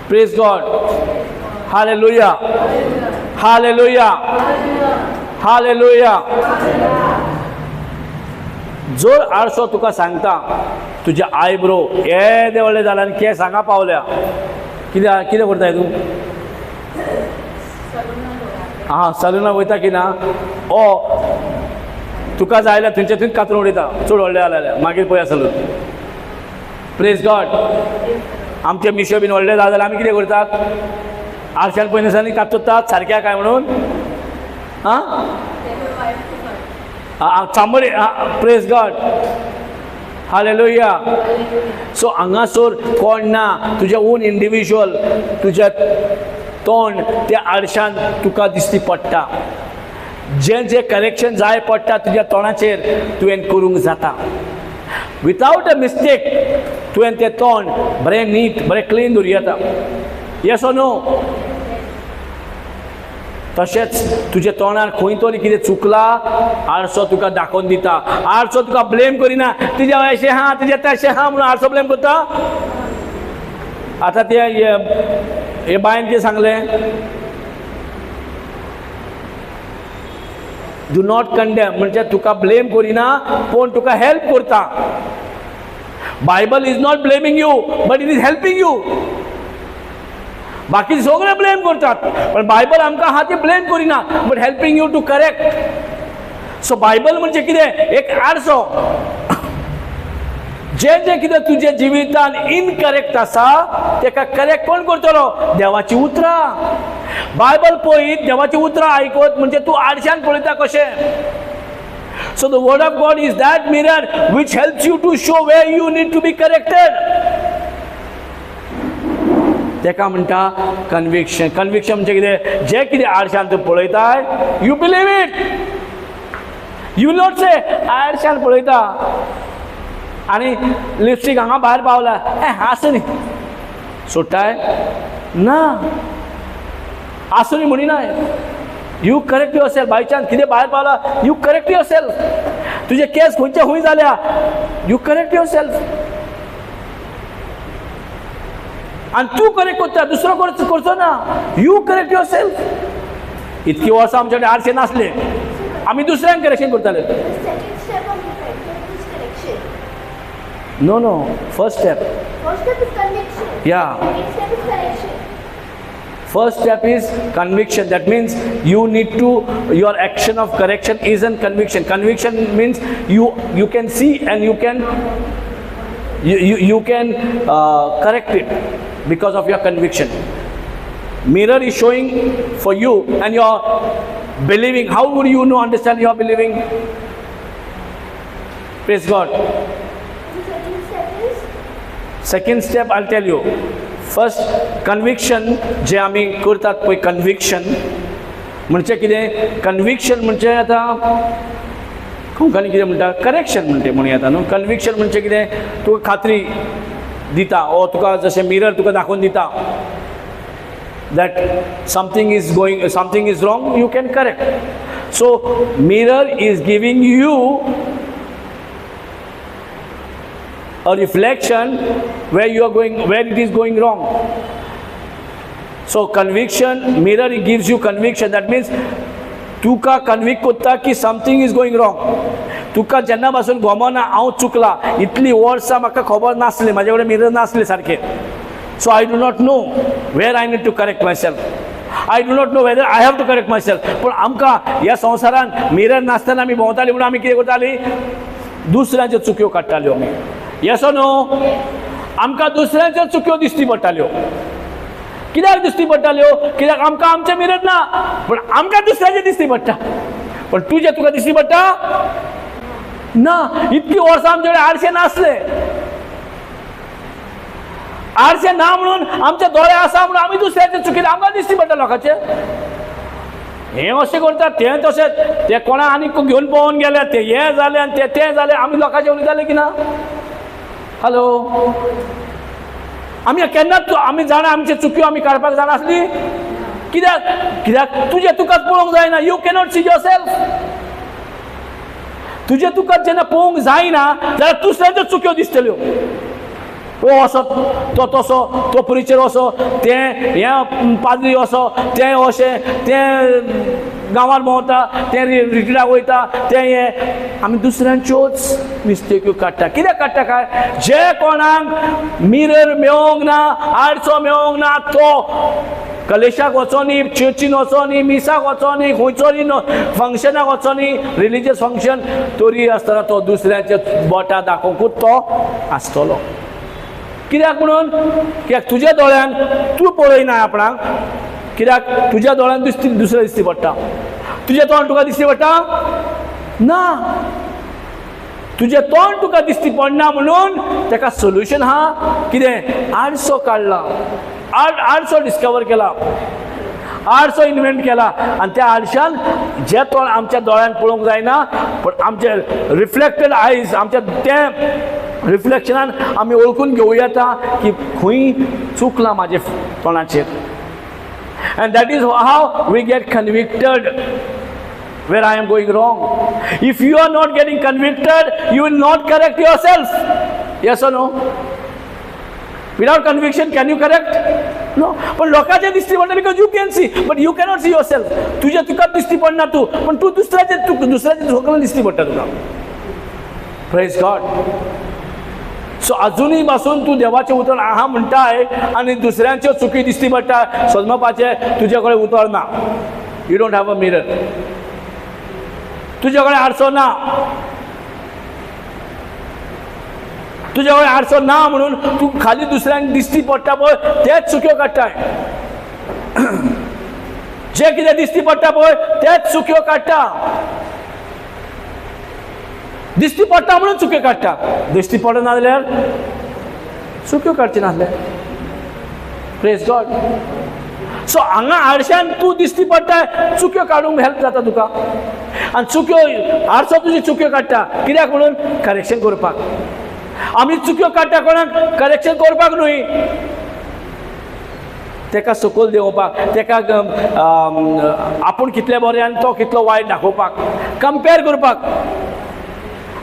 Praise God. Hallelujah. Hallelujah. Hallelujah. जोर आरसो तुका सांगता तुझे आयब्रो येदे व्हडले जाला आनी केस हांगा पावल्या, कित्याक कितें करताय तूं? सलूना वयता की ना? ओ तुका जाय जाल्यार थंयचे थंय कातरून उडयता, चड व्हडले जाला जाल्यार मागीर पळया सलून. Praise God. आमचे मिशो बीन व्हडले जाला जाल्यार आमी कितें करतात? आरशान पयलीं दिसांनी काततात सारक्या काय म्हणून. चांबडी. Praise God. हालेलुया. सो हांगासर कोण ना, तुजें ओन इंडिविज्युअल तुजें तोंड त्या आरशान तुका दिसती पडटा. जें जें करेक्शन जाय पडटा तुज्या तोंडाचेर तुवें करूंक जाता. विथआउट अ मिस्टेक तुवें तें तोंड बरें नीट बरें क्लीन दवरूं येता. Yes or no? तशेंच तुज्या तोंडार खंय तरी कितें चुकला, आरसो तुका दाखोवन दिता. आरसो तुका ब्लेम करिना, तुज्या अशें हा तुजें तशें हा म्हणून आरसो ब्लेम करता. आतां ते हे बायन कितें सांगलें? डू नॉट कंडेम, म्हणजे तुका ब्लेम करिना पूण तुका हेल्प करता. Bible is not blaming you but it is helping you. बाकी सगळे ब्लेम करतात पण बायबल आमकां हा ती ब्लेम करिना but helping you to correct. So Bible म्हणजे कितें? एक आरसो. जे जे कितें तुज्या जिवितान इनकरेक्ट आसा तेका करेक्ट कोण करतलो? देवाची उतरां. बायबल पळयत देवाची उतरां आयकत म्हणजे तूं आरशान पळयता कशें. So the word of God is that mirror which helps you to show where you need to be corrected. तेका म्हणटा कन्विक्शन. कन्विक्शन म्हणजे कितें? जे कितें आरशान तूं पळयताय you believe it. You will not say आरशान पळयता आनी लिपस्टीक हांगा भायर पावला आसूं न्ही सोडटाय ना. आसूं न्ही म्हणिनाय. You correct yourself. By chance कितें भायर पावला यू करेक्ट युअर सेल्फ. तुजे केस खंयचे खंय जाल्या यू करेक्ट युअर सेल्फ. आनी तूं करेक्ट करता, दुसरो करचो ना. You correct your self. इतकी वर्सां आमचे कडेन आरशे नासले, आमी दुसऱ्यांक करेक्शन करताले. No, first step. First step is conviction. Yeah. Second step is correction. First step is conviction. That means you need to, your action of correction isn't conviction. Conviction means you can see and you can correct it because of your conviction. Mirror is showing for you and you're believing. How would you know, understand you're believing? Praise God. Second step I'll tell you. First conviction जे आमी करतात पळय conviction म्हणजे कितें? conviction म्हणजे आतां कोंकणी कितें म्हणटा? Correction म्हणटा म्हणून येता न्हू. conviction म्हणजे कितें? तुका खात्री दिता ओ तुका जशें मिरर तुका दाखोवन दिता that something is wrong, you can correct. So mirror is giving you a reflection where it is going wrong. So conviction, mirror it gives you conviction. That means तुका convict करता की something is going wrong. तुका जेन्ना पासून गमना हांव चुकला इतली वर्सां म्हाका खबर नासली, म्हाजे कडेन मिरर नासले सारखे. So I do not know where I need to correct myself. I do not know whether I have to correct myself. पण आमकां ह्या संवसारान मिरर नासतना आमी भोंवताली म्हणून आमी कितें करताली? दुसऱ्यांच्यो चुक्यो काडटाल्यो आमी. Yes or no? आमकां दुसऱ्यांच्यो चुक्यो दिसती पडटाल्यो. कित्याक दिसती पडटाल्यो? कित्याक आमकां आमचे मिरर ना पण आमकां दुसऱ्याचे दिसती पडटा. पण तुजे तुका दिसती पडटा ना. इतकी वर्सां आमचे कडेन आरशे नासले. आरशे ना म्हणून आमचे दोळे आसा म्हणून आमी दुसऱ्याचे चुकीत आमकां दिसती पडटा लोकांचे. हे अशें करता तें तशेंच ते कोणा आनीक घेवन पळोवन गेले ते हे जाले आनी ते जाले आमी लोकांचे उलयताले की ना? हॅलो, आमी केन्नाच आमी जाणा आमचे चुक्यो आमी काडपाक जाणा आसली? कित्याक तुजे तुकाच पळोवंक जायना. You cannot see your self. तुजे तुकाच जेन्ना पळोवंक जायना जाल्यार दुसऱ्यांच्यो चुक्यो दिसतल्यो. ओ असो तो तसो तो प्रिचर असो तें हें पाद्री असो तें अशें तें गांवांत भोंवता तें रिट्रीटाक वयता तें हें आमी दुसऱ्यांच्योच मिस्टेक्यो काडटा कित्याक काडटा काय जे कोणाक मिरर मेळोंक ना आडसो मेळोंक ना तो कलेशाक वचोनी चर्चीन वचोनी मिसाक वचोनी खंयचोरी फंक्शनाक वचोनी रिलिजियस फंक्शन तरी आसतना तो दुसऱ्याचे बोटां दाखोवंकूच तो आसतलो कित्याक म्हणून कित्याक तुज्या दोळ्यान तूं पळयना आपणाक कित्याक तुज्या दोळ्यान दुसरें दिश्टी पडटा तुजें तोंड तुका दिश्टी पडटा ना तुजें तोंड तुका दिश्टी पडना म्हणून ताका सोल्युशन आहा कितें आडसो काडला आडसो डिस्कवर केला आडसो इन्व्हेंट केला आनी त्या आडशान जे तोंड आमच्या दोळ्यान पळोवंक जायना पण आमचे रिफ्लेक्टेड आयज आमच्या तें रिफ्लेक्शनान आमी वळखून घेवं येता की खंय चुकलां म्हाजे तोंडाचेर and that is how we get convicted where I am going wrong. If you are not getting convicted, you will not correct yourself. Yes or no? Without conviction, can you correct? No. पण लोकांचे दिसती पडना because you can see, but you cannot see yourself. तुझ्या तुका दिसती पडना तू, पण तू दुसऱ्याचे झोकला दिसती पडटा तुका. Praise God. सो अजूनही पासून तू देवाचे उतर आहा म्हणटाय आनी दुसऱ्यांच्यो चुकी दिसती पडटा सोजमपाचे तुजे कडेन उतर ना you don't have a mirror तुजे कडेन आडसो ना तुजे कडेन आडसो ना म्हणून तू खाली दुसऱ्यांक दिसती पडटा पळय तेच चुक्यो काडटाय जे कितें दिसती पडटा पळय तेच चुक्यो काडटा दिसती पडटा म्हणून चुक्यो काडटा दिसती पडना जाल्यार चुक्यो काडची नासले प्रेज गॉड सो हांगा आडश्यान तूं दिसती पडटा चुक्यो काडूंक हेल्प जाता तुका आनी चुक्यो आडसो तुजी चुक्यो काडटा कित्याक म्हणून करेक्शन करपाक आमी चुक्यो काडटा कोणाक करेक्शन करपाक न्हय तेका सकयल देंवोवपाक तेका आपूण कितलें बरें आनी तो कितलो वायट दाखोवपाक कंपेर करपाक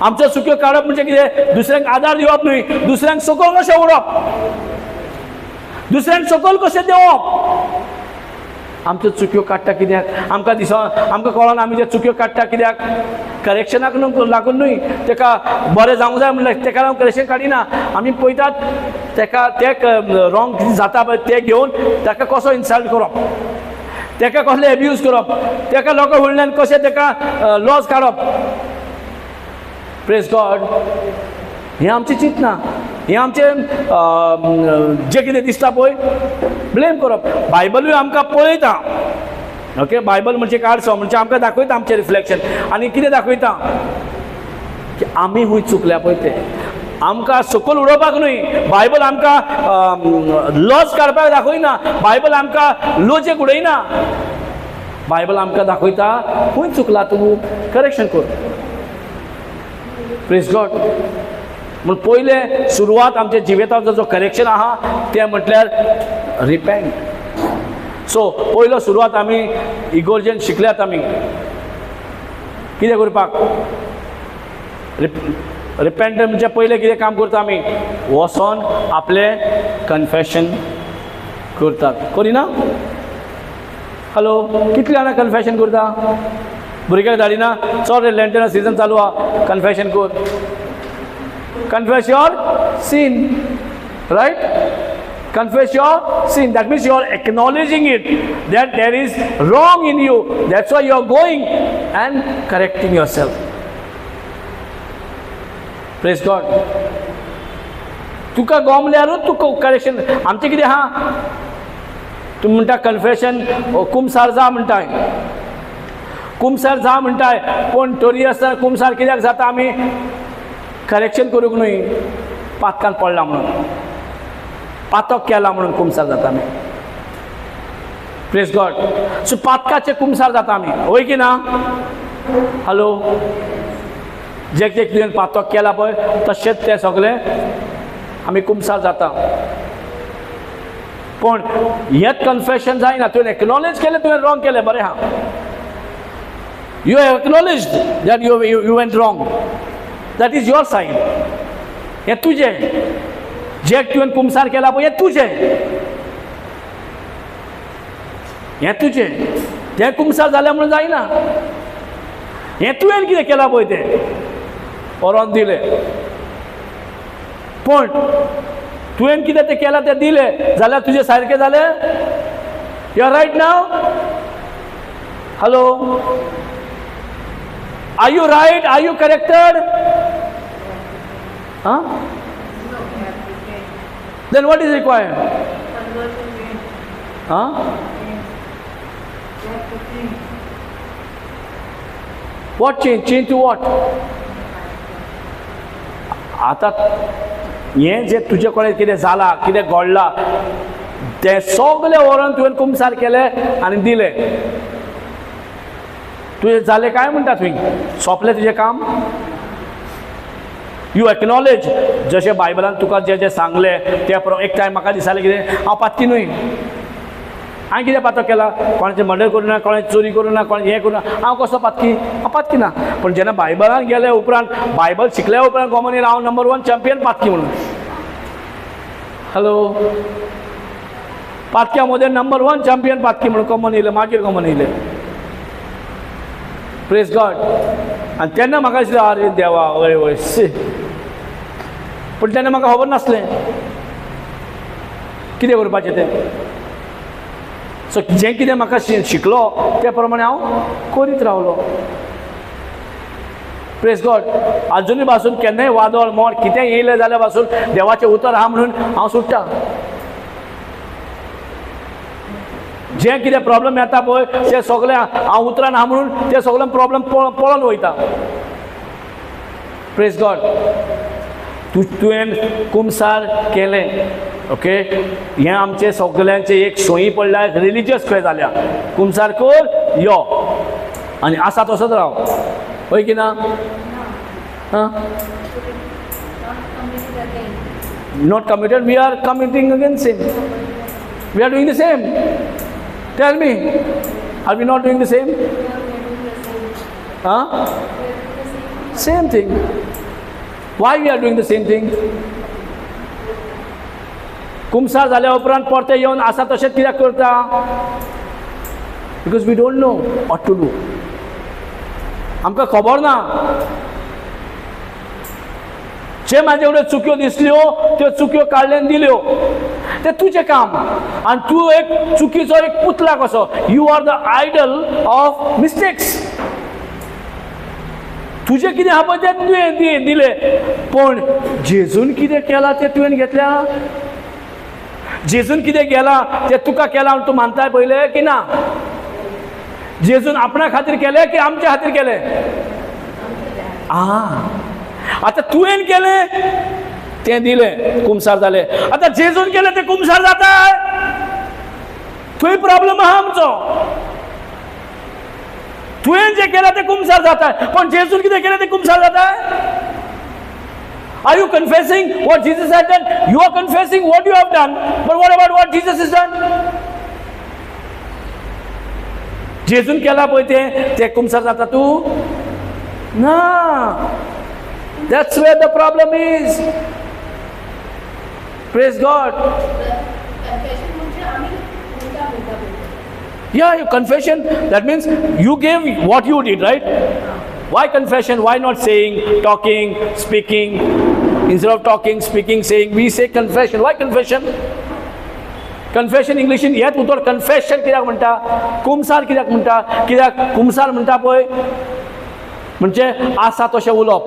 आमचो चुक्यो काडप म्हणजे कितें दुसऱ्यांक आदार दिवप न्हय दुसऱ्यांक सकयल कशें उडोवप दुसऱ्यांक सकयल कशें देंवप आमच्यो चुक्यो काडटा कित्याक आमकां कळना आमी जे चुक्यो काडटा कित्याक करेक्शनाक लागून न्हय तेका बरें जावंक जाय म्हणल्यार तेका लागून करेक्शन काडिना आमी पळयतात तेका तें रॉंग जाता पळय तें घेवन ताका कसो इन्सल्ट करप तेका कसलें एब्यूज करप तेका लोकां फुडल्यान कशें तेका लॉस काडप प्रेज गॉड हें आमचें चिंत ना हें आमचें जें कितें दिसता पळय ब्लेम करप बायबलूय आमकां पळयता ओके बायबल म्हणजे आडसो म्हणजे आमकां दाखयता आमचें रिफ्लेक्शन आनी कितें दाखयता की आमी खूंय चुकल्या पळय तें आमकां सकयल उडोवपाक न्हय बायबल आमकां लॉस काडपाक दाखयना बायबल आमकां लॉजेक उडयना बायबल आमकां दाखयता खूंय चुकला तूं करेक्शन कर प्रेज गॉड म्हण पयले सुरवात आमच्या जिविताचो जो करेक्शन आहा तें म्हटल्यार रिपेंट सो पयलो सुरवात आमी इगोर्जेन शिकल्यात आमी कितें करपाक रिपेंट म्हणजे पयलें कितें काम करता आमी वचोन आपलें कन्फेशन करतात करिना हॅलो कितले जाणां कन्फेशन करता भुरग्याक धाडिना चड लँटर्न सिजन चालू आहा कन्फेशन कर confess your sin right confess your sin that means you are acknowledging it that there is wrong in you that's why you are going and correcting yourself praise God तुका गोमल्यारूच तुका correction आमचें कितें आहा तुमी म्हणटा confession कुमसार जा म्हणटाय कुमसार जा म्हणटाय पूण तरी आसतना कुमसार कित्याक जाता आमी करेक्शन करूंक न्हय पातकान पडला म्हणून पातक केला म्हणून कुमसार जाता आमी प्रेज गॉड सो पातकाचे कुमसार जाता आमी वय की ना हॅलो जे तुवें पातक केला पळय तशेंच तें सगळें आमी कुमसार जाता पूण हेंच कन्फेशन जायना तुवें एक्नॉलेज केलें तुवें रॉंग केलें बरें आहा you have acknowledged that you went wrong that is your side हे तुझे जे तुवें कुमसार केला पळय हें तुजें तें कुमसार जालें म्हणून जायना. हें तुवें कितें केलां पळय तें व्हरोन दिलें. पूण तुवें कितें तें केलां तें दिलें जाल्यार तुजें सारकें जालें. You are right now. Hello, are you right? Are you corrected? Then what is required? What change? Change to what? आता हें जे तुजे कडेन कितें जालां, कितें घडलां, तें सगळें व्हरोन तुवें कुमसार केलें आनी दिलें. तुजें जालें काय म्हणटा तुवें? सोंपलें तुजें काम? You acknowledge. जशें बायबलान तुका जें जें सांगलें तें एक टायम म्हाका दिसतालें कितें हांव पातकी न्हय. हांवें कितें पातक केला? कोणाचें मर्डर करूं ना, कोणाचें चोरी करूं ना, कोणाचें हें करूं ना. हांव कसो पातकी? हांव पातकी ना. पूण जेन्ना बायबलान गेले उपरांत, बायबल शिकल्या उपरांत गोमोन येयला हांव नंबर 1 चॅम्पियन पातकी म्हणून. हॅलो, पातक्या मदें नंबर 1 चॅम्पियन पातकी म्हणून कॉमन येयलें. मागीर कॉमन येयलें. Praise God. आनी तेन्ना म्हाका दिसलें अरे देवा वय वय शी. पूण तेन्ना म्हाका खबर नासलें कितें करपाचें तें. सो जें कितें म्हाका शिकलो त्या प्रमाणे हांव करीत रावलो. Praise God. आजुनी पासून केन्नाय वादळ मोड कितें येयलें जाल्यार पासून देवाचें उतर आहा म्हणून हांव सुट्टा. जें कितें प्रॉब्लेम येता पळय तें सगळें हांव उतरान आहा म्हणून तें सगळें प्रॉब्लेम पळोवन वयता. Praise God. तुवें कुमसार केलें. ओके, हें आमचें सगळ्यांचें एक सोयी पडल्या, रिलिजियस खंय जाल्या. कुमसार कर यो आनी आसा तसोच राव. होय की ना? Not committed. We are committing again same. We are doing the same. Tell me, are we not doing the same? Same thing. Why we are doing the same thing? कुमसार जाल्या उपरांत परते येवन आसा तशेंच कित्याक करता? Because we don't know what to do. आमकां खबर ना. जे म्हाजे कडेन चुक्यो दिसल्यो त्यो चुक्यो काडल्यान दिल्यो तें तुजें काम. आनी तूं एक चुकीचो एक पुतला कसो. You are the idol of mistakes. तुजें कितें आहा पळय तें तुवें दिलें. पूण जेजून कितें केलां तें तुवें घेतल्या? जेजून कितें केलां तें तुका केलां तूं मानताय पयलें की ना? जेजून आपणा खातीर केलें की आमच्या खातीर केलें? आतां तुवें केलें तें दिलें, कुमसार जालें. आतां जेजून केलें तें कुमसार जाताय? थंय प्रॉब्लेम आहा आमचो. तुवें जें केलां तें कुमसार जाताय, पण जेजून कितें केलें तें कुमसार जाताय? Are you confessing what Jesus had done? You are confessing what you have done, but what about what Jesus has done? जेजून केला पळय तें कुमसार जाता तूं? ना. That's where the problem is. Praise God. Yeah, your confession, that means you gave what you did, right? Why confession? Why not saying, talking, speaking? Instead of talking, speaking, saying, we say confession. Why confession? Confession English in yet utor confession कित्याक म्हणटा? कुमसार कित्याक म्हणटा? कित्याक कुमसार म्हणटा पळय म्हणजे आसा तशें उलोवप.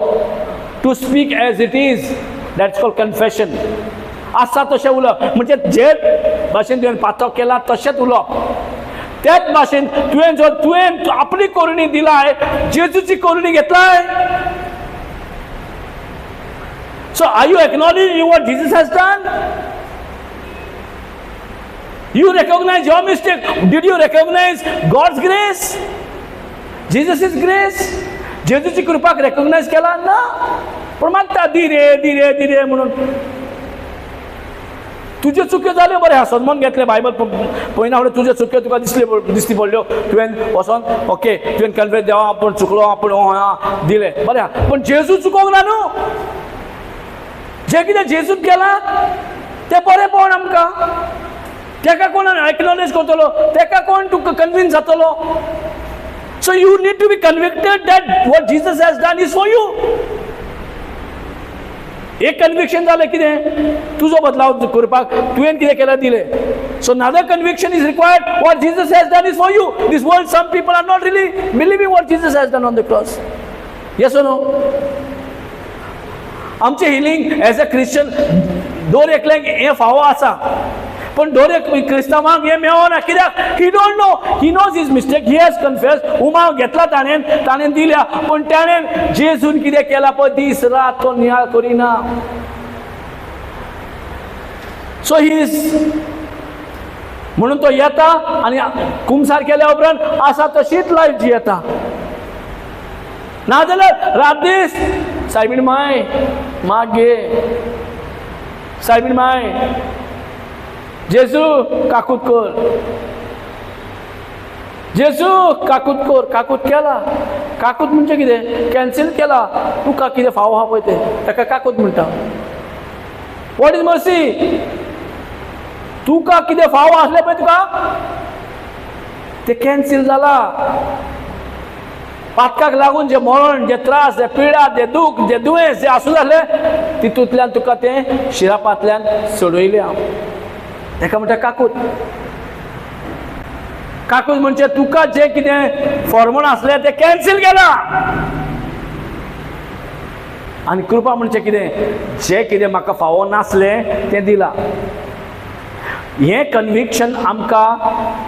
To speak as it is, that's called confession. आसा तशें उलोवप म्हणजे जे भाशेन तुवें पातक केला तशेंच उलोवप. त्याच भाशेन तुवें आपली कोरणी दिलाय, जेजूची कोरणी घेतलाय. So are you acknowledging what Jesus has done? You recognize your mistake. Did you recognize God's grace? Jesus' grace? जेजूची कृपाक रेकॉग्नाइज केला ना? पण मागता धीरे धीरे धीरे म्हणून. तुज्यो चुक्यो जाल्यो बरें आहा, सन्मान घेतले. बायबल पळयना फुडें तुज्यो चुक्यो तुका दिसती पडल्यो. तुवें वचोन ओके तुवें कन्फेस देवा आपूण चुकलो, आपूण दिलें बरें आहा. पण जेजू चुकोवंक ना न्हू. जे कितें जेजून केलां तें बरें पळोवन आमकां, तेका कोण एक्नॉलेज करतलो, तेका कोण तुका कन्विन्स जातलो. So you need to be convicted that what Jesus has done is for you. एक कन्विक्शन जालें कितें, तुजो बदलाव करपाक तुवें कितें केलें दिलें. So another conviction is required, what Jesus has done is for you. This world some people are not really believing what Jesus has done on the cross. Yes or no. आमचें हिलींग एज अ क्रिश्चन दर एकल्याक हें फावो आसा, पण दर एक क्रिस्तांवाक हें मेळना. कित्याक he don't know, he knows his mistake, he has confess. उमाव घेतला ताणें दिल्या, पण ताणें जेजून कितें केलां पळय दीस रात तो नियाळ करिना. सो ही इज म्हणून तो येता आनी कुमसार केल्या उपरांत आसा तशीच लायफ जियेता. नाजाल्यार रात दीस सायबीण माय माग घे, सायबीण माय जेजू काकूत कर, जेजू काकूत कर. काकूत केला. काकूत म्हणजे कितें, कॅन्सील केला. तुका कितें फावो आहा पळय तें, ताका काकूत म्हणटा. What is mercy. तुका कितें फावो आसलें पळय तुका तें कॅन्सील जाला. पातकाक लागून जे मरण, जे त्रास, जे पिडा, जे दूख, जे दुयेंस जे आसूं जालें तितूंतल्यान तुका तें शिरापांतल्यान सोडयलें हांव. ताका म्हणटा काकूत. काकूत म्हणजे तुका जें कितें फॉर्मूल आसलें तें कॅन्सील केलां. आनी कृपा म्हणजे कितें, जें कितें म्हाका फावो नासलें तें दिलां. हें कन्विक्शन आमकां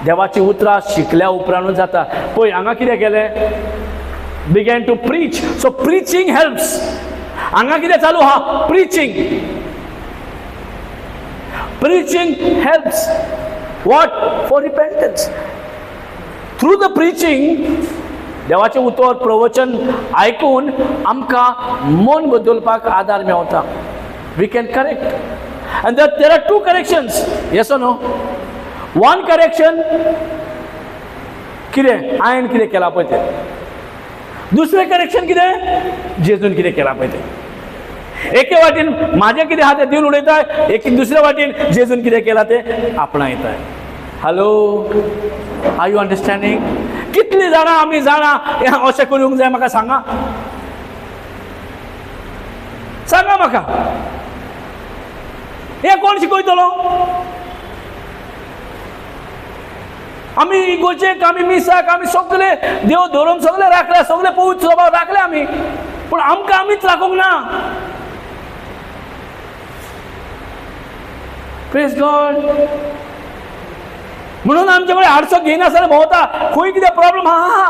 देवाची उतरां शिकल्या उपरांतूच जाता. पळय हांगा कितें केलें, began to preach. So preaching helps. हांगा कितें चालू आहा, preaching. Preaching helps. What? For repentance. Through the preaching, देवाचें उतर प्रवचन आयकून आमकां मन बदलपाक आदार मेळटा. We can correct. And there are two corrections. Yes or no? One correction कितें हांवें कितें केलां पळय तें. दुसरें करेक्शन कितें, जेजून कितें केलां पळय तें. एके वाटेन म्हाजें कितें आहा तें दिवन उडयताय, एक दुसऱ्या वाटेन जेजून कितें केलां तें आपणायताय. Hello, are you understanding. कितलीं जाणां आमी जाणा अशें करूंक जाय म्हाका सांगा. सांगा म्हाका, हें कोण शिकयतलो. आमी इगोचेक, आमी मिसाक, आमी सगळे देव धरून सगळे राखले, सगळे पवित्र स्वभाव राखले आमी, पूण आमकां आमीच राखूंक ना. Praise God. म्हणून आमचे कडेन हाडसो घेयनासतना भोंवता. खंय कितें प्रॉब्लेम आहा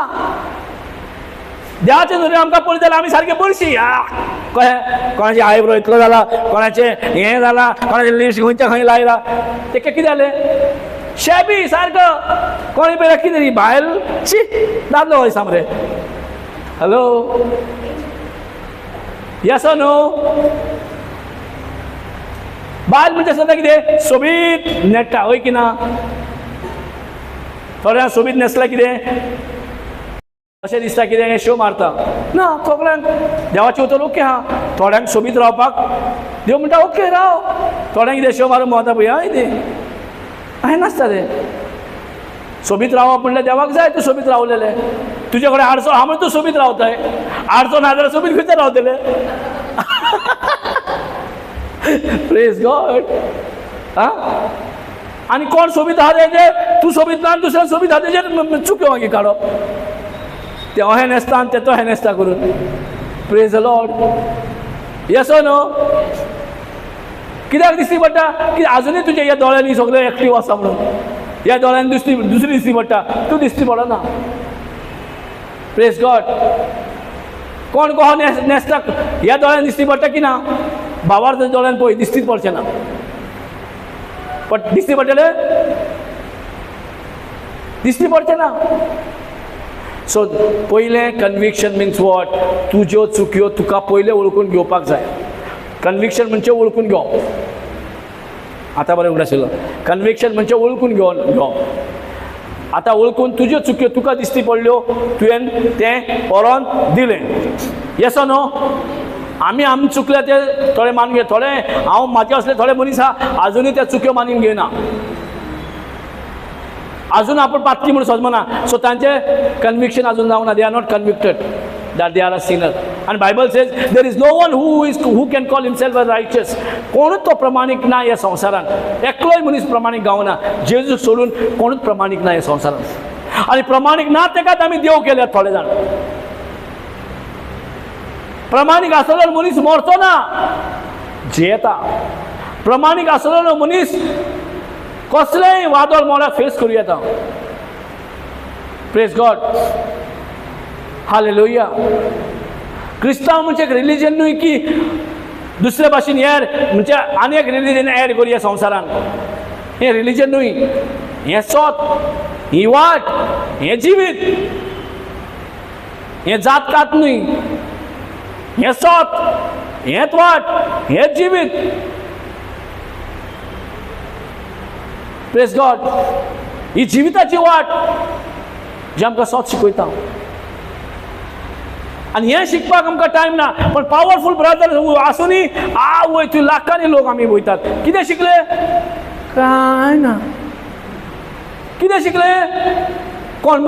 देवाचे धरून आमकां पळयत जाल्यार आमी सारके बरशी. कळ्ळें, कोणाची आयब्रो इतलो जाला, कोणाचें हें जाला, कोणाचें लिप्स खंयच्या खंय लायला. तेका कितें जालें, शेबी सारको. कोणी पळयला कितें भायल शी दादलो हय सामरे. Hello, yes or no. बायल म्हणजे सदां कितें सोबीत न्हेसता, हय की ना. थोड्यांक सोबीत न्हेसल्यार कितें अशें दिसता कितें शो मारता. ना, सगळ्यांक देवाचें उतर ओके आहा. थोड्यांक सोबीत रावपाक देव म्हणटा ओके राव. थोड्यांक कितें शो मारून भोंवता पळय हय तें अहें नासता तें. सोबीत रावप म्हणल्यार देवाक जाय तूं सोबीत रावलेलें. तुजे कडेन आडसो आहा म्हूण तूं सोबीत रावताय. आडसो ना जाल्यार सोबीत खंयच रावतलें. Praise God. आनी कोण सोबीत आहा तेजेर तूं सोबीत ना, दुसऱ्या सोबीत आहा तेजेर चुक्यो मागीर काडप. ते अहें न्हेसता आनी ते तो हें न्हेसता करून. Praise the Lord. Yes or no. कित्याक दिसती पडटा की आजुनूय तुज्या ह्या दोळ्यांनी सगळें एक्टीव आसा म्हणून. ह्या दोळ्यांनी दुसरी दिसती पडटा, तूं दिसती पडना. Praise God. कोण कहो न्हेसता ह्या दोळ्यान दिसती पडटा की ना, भावार दोळ्यान पळय दिसतीच पडचें ना. दिसती पडटलें, दिसती पडचें ना. सो पयलें कन्विक्शन मिन्स वॉट, तुज्यो चुक्यो तुका पयलें वळखून घेवपाक जाय. कन्विक्शन म्हणजे वळखून घेवप. आतां बरें उगडाशिल्लो. कन्विक्शन म्हणजे वळखून घेवप. आतां वळखून तुज्यो चुक्यो तुका दिसती पडल्यो, तुवें तें व्हरोन दिलें. Yes or no. आमी चुकले ते थोडे मानून घे, थोडे हांव म्हाजे असले थोडे मनीस आहा अजुनूय त्या चुक्यो मानून घेयना, अजून आपण पातकी म्हणून समजना. सो तांचे कन्विक्शन अजून जावना. They are not convicted that they are a sinner. And Bible says there is no one who can call himself a righteous. कोणूच तो प्रामाणिक ना या संसारात. एकलोय मनीस प्रामाणिक गावना. जेजू सोडून कोणूच प्रामाणिक ना या संसारात. आणि प्रामाणिक ना तेकाच आमी देव केले थोडे जाण. प्रामाणिक आसलेलो मनीस मरतो ना, जियेता. प्रामाणिक आसलेलो मनीस कसलेय वादळ मोडाक फेस करूं येता. Praise God. हालेलुया. क्रिस्तांव म्हणजे एक रिलीजन न्हय की दुसऱ्या भाशेन हेर म्हणजे आनी एक रिलीजन एड करूया संवसारान. हें रिलीजन न्हय, हें सोत, ही वाट, हें जिवीत, हें जात कात न्हय. हें सोत, हेंच वाट, हेंच जिवीत. Praise God. ही जिविताची वाट जी आमकां सोत शिकयता. आणि हे शिकपाक आमकां टायम ना. पण पॉवरफुल ब्रदर आसुनी वय थंय लाखांनी लोक आमी वयतात. कितें शिकले? काय ना. कितें शिकले? कोण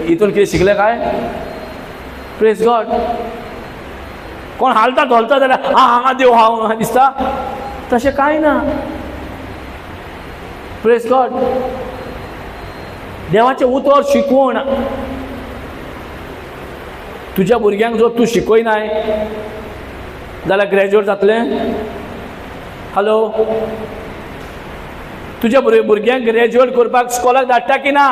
हितून कितें शिकले काय? Praise God. कोण हालता धोलता जाल्यार हांगा देव हांव दिसता, तशें कांय ना. Praise God. देवाचें उतर शिकवण तुझ्या भुरग्यांक जर तूं शिकयनाय जाल्यार ग्रॅज्युएट जातले. हॅलो. तुझ्या भुरग्यांक ग्रॅज्युएट करपाक स्कॉलाक धाडटा की ना?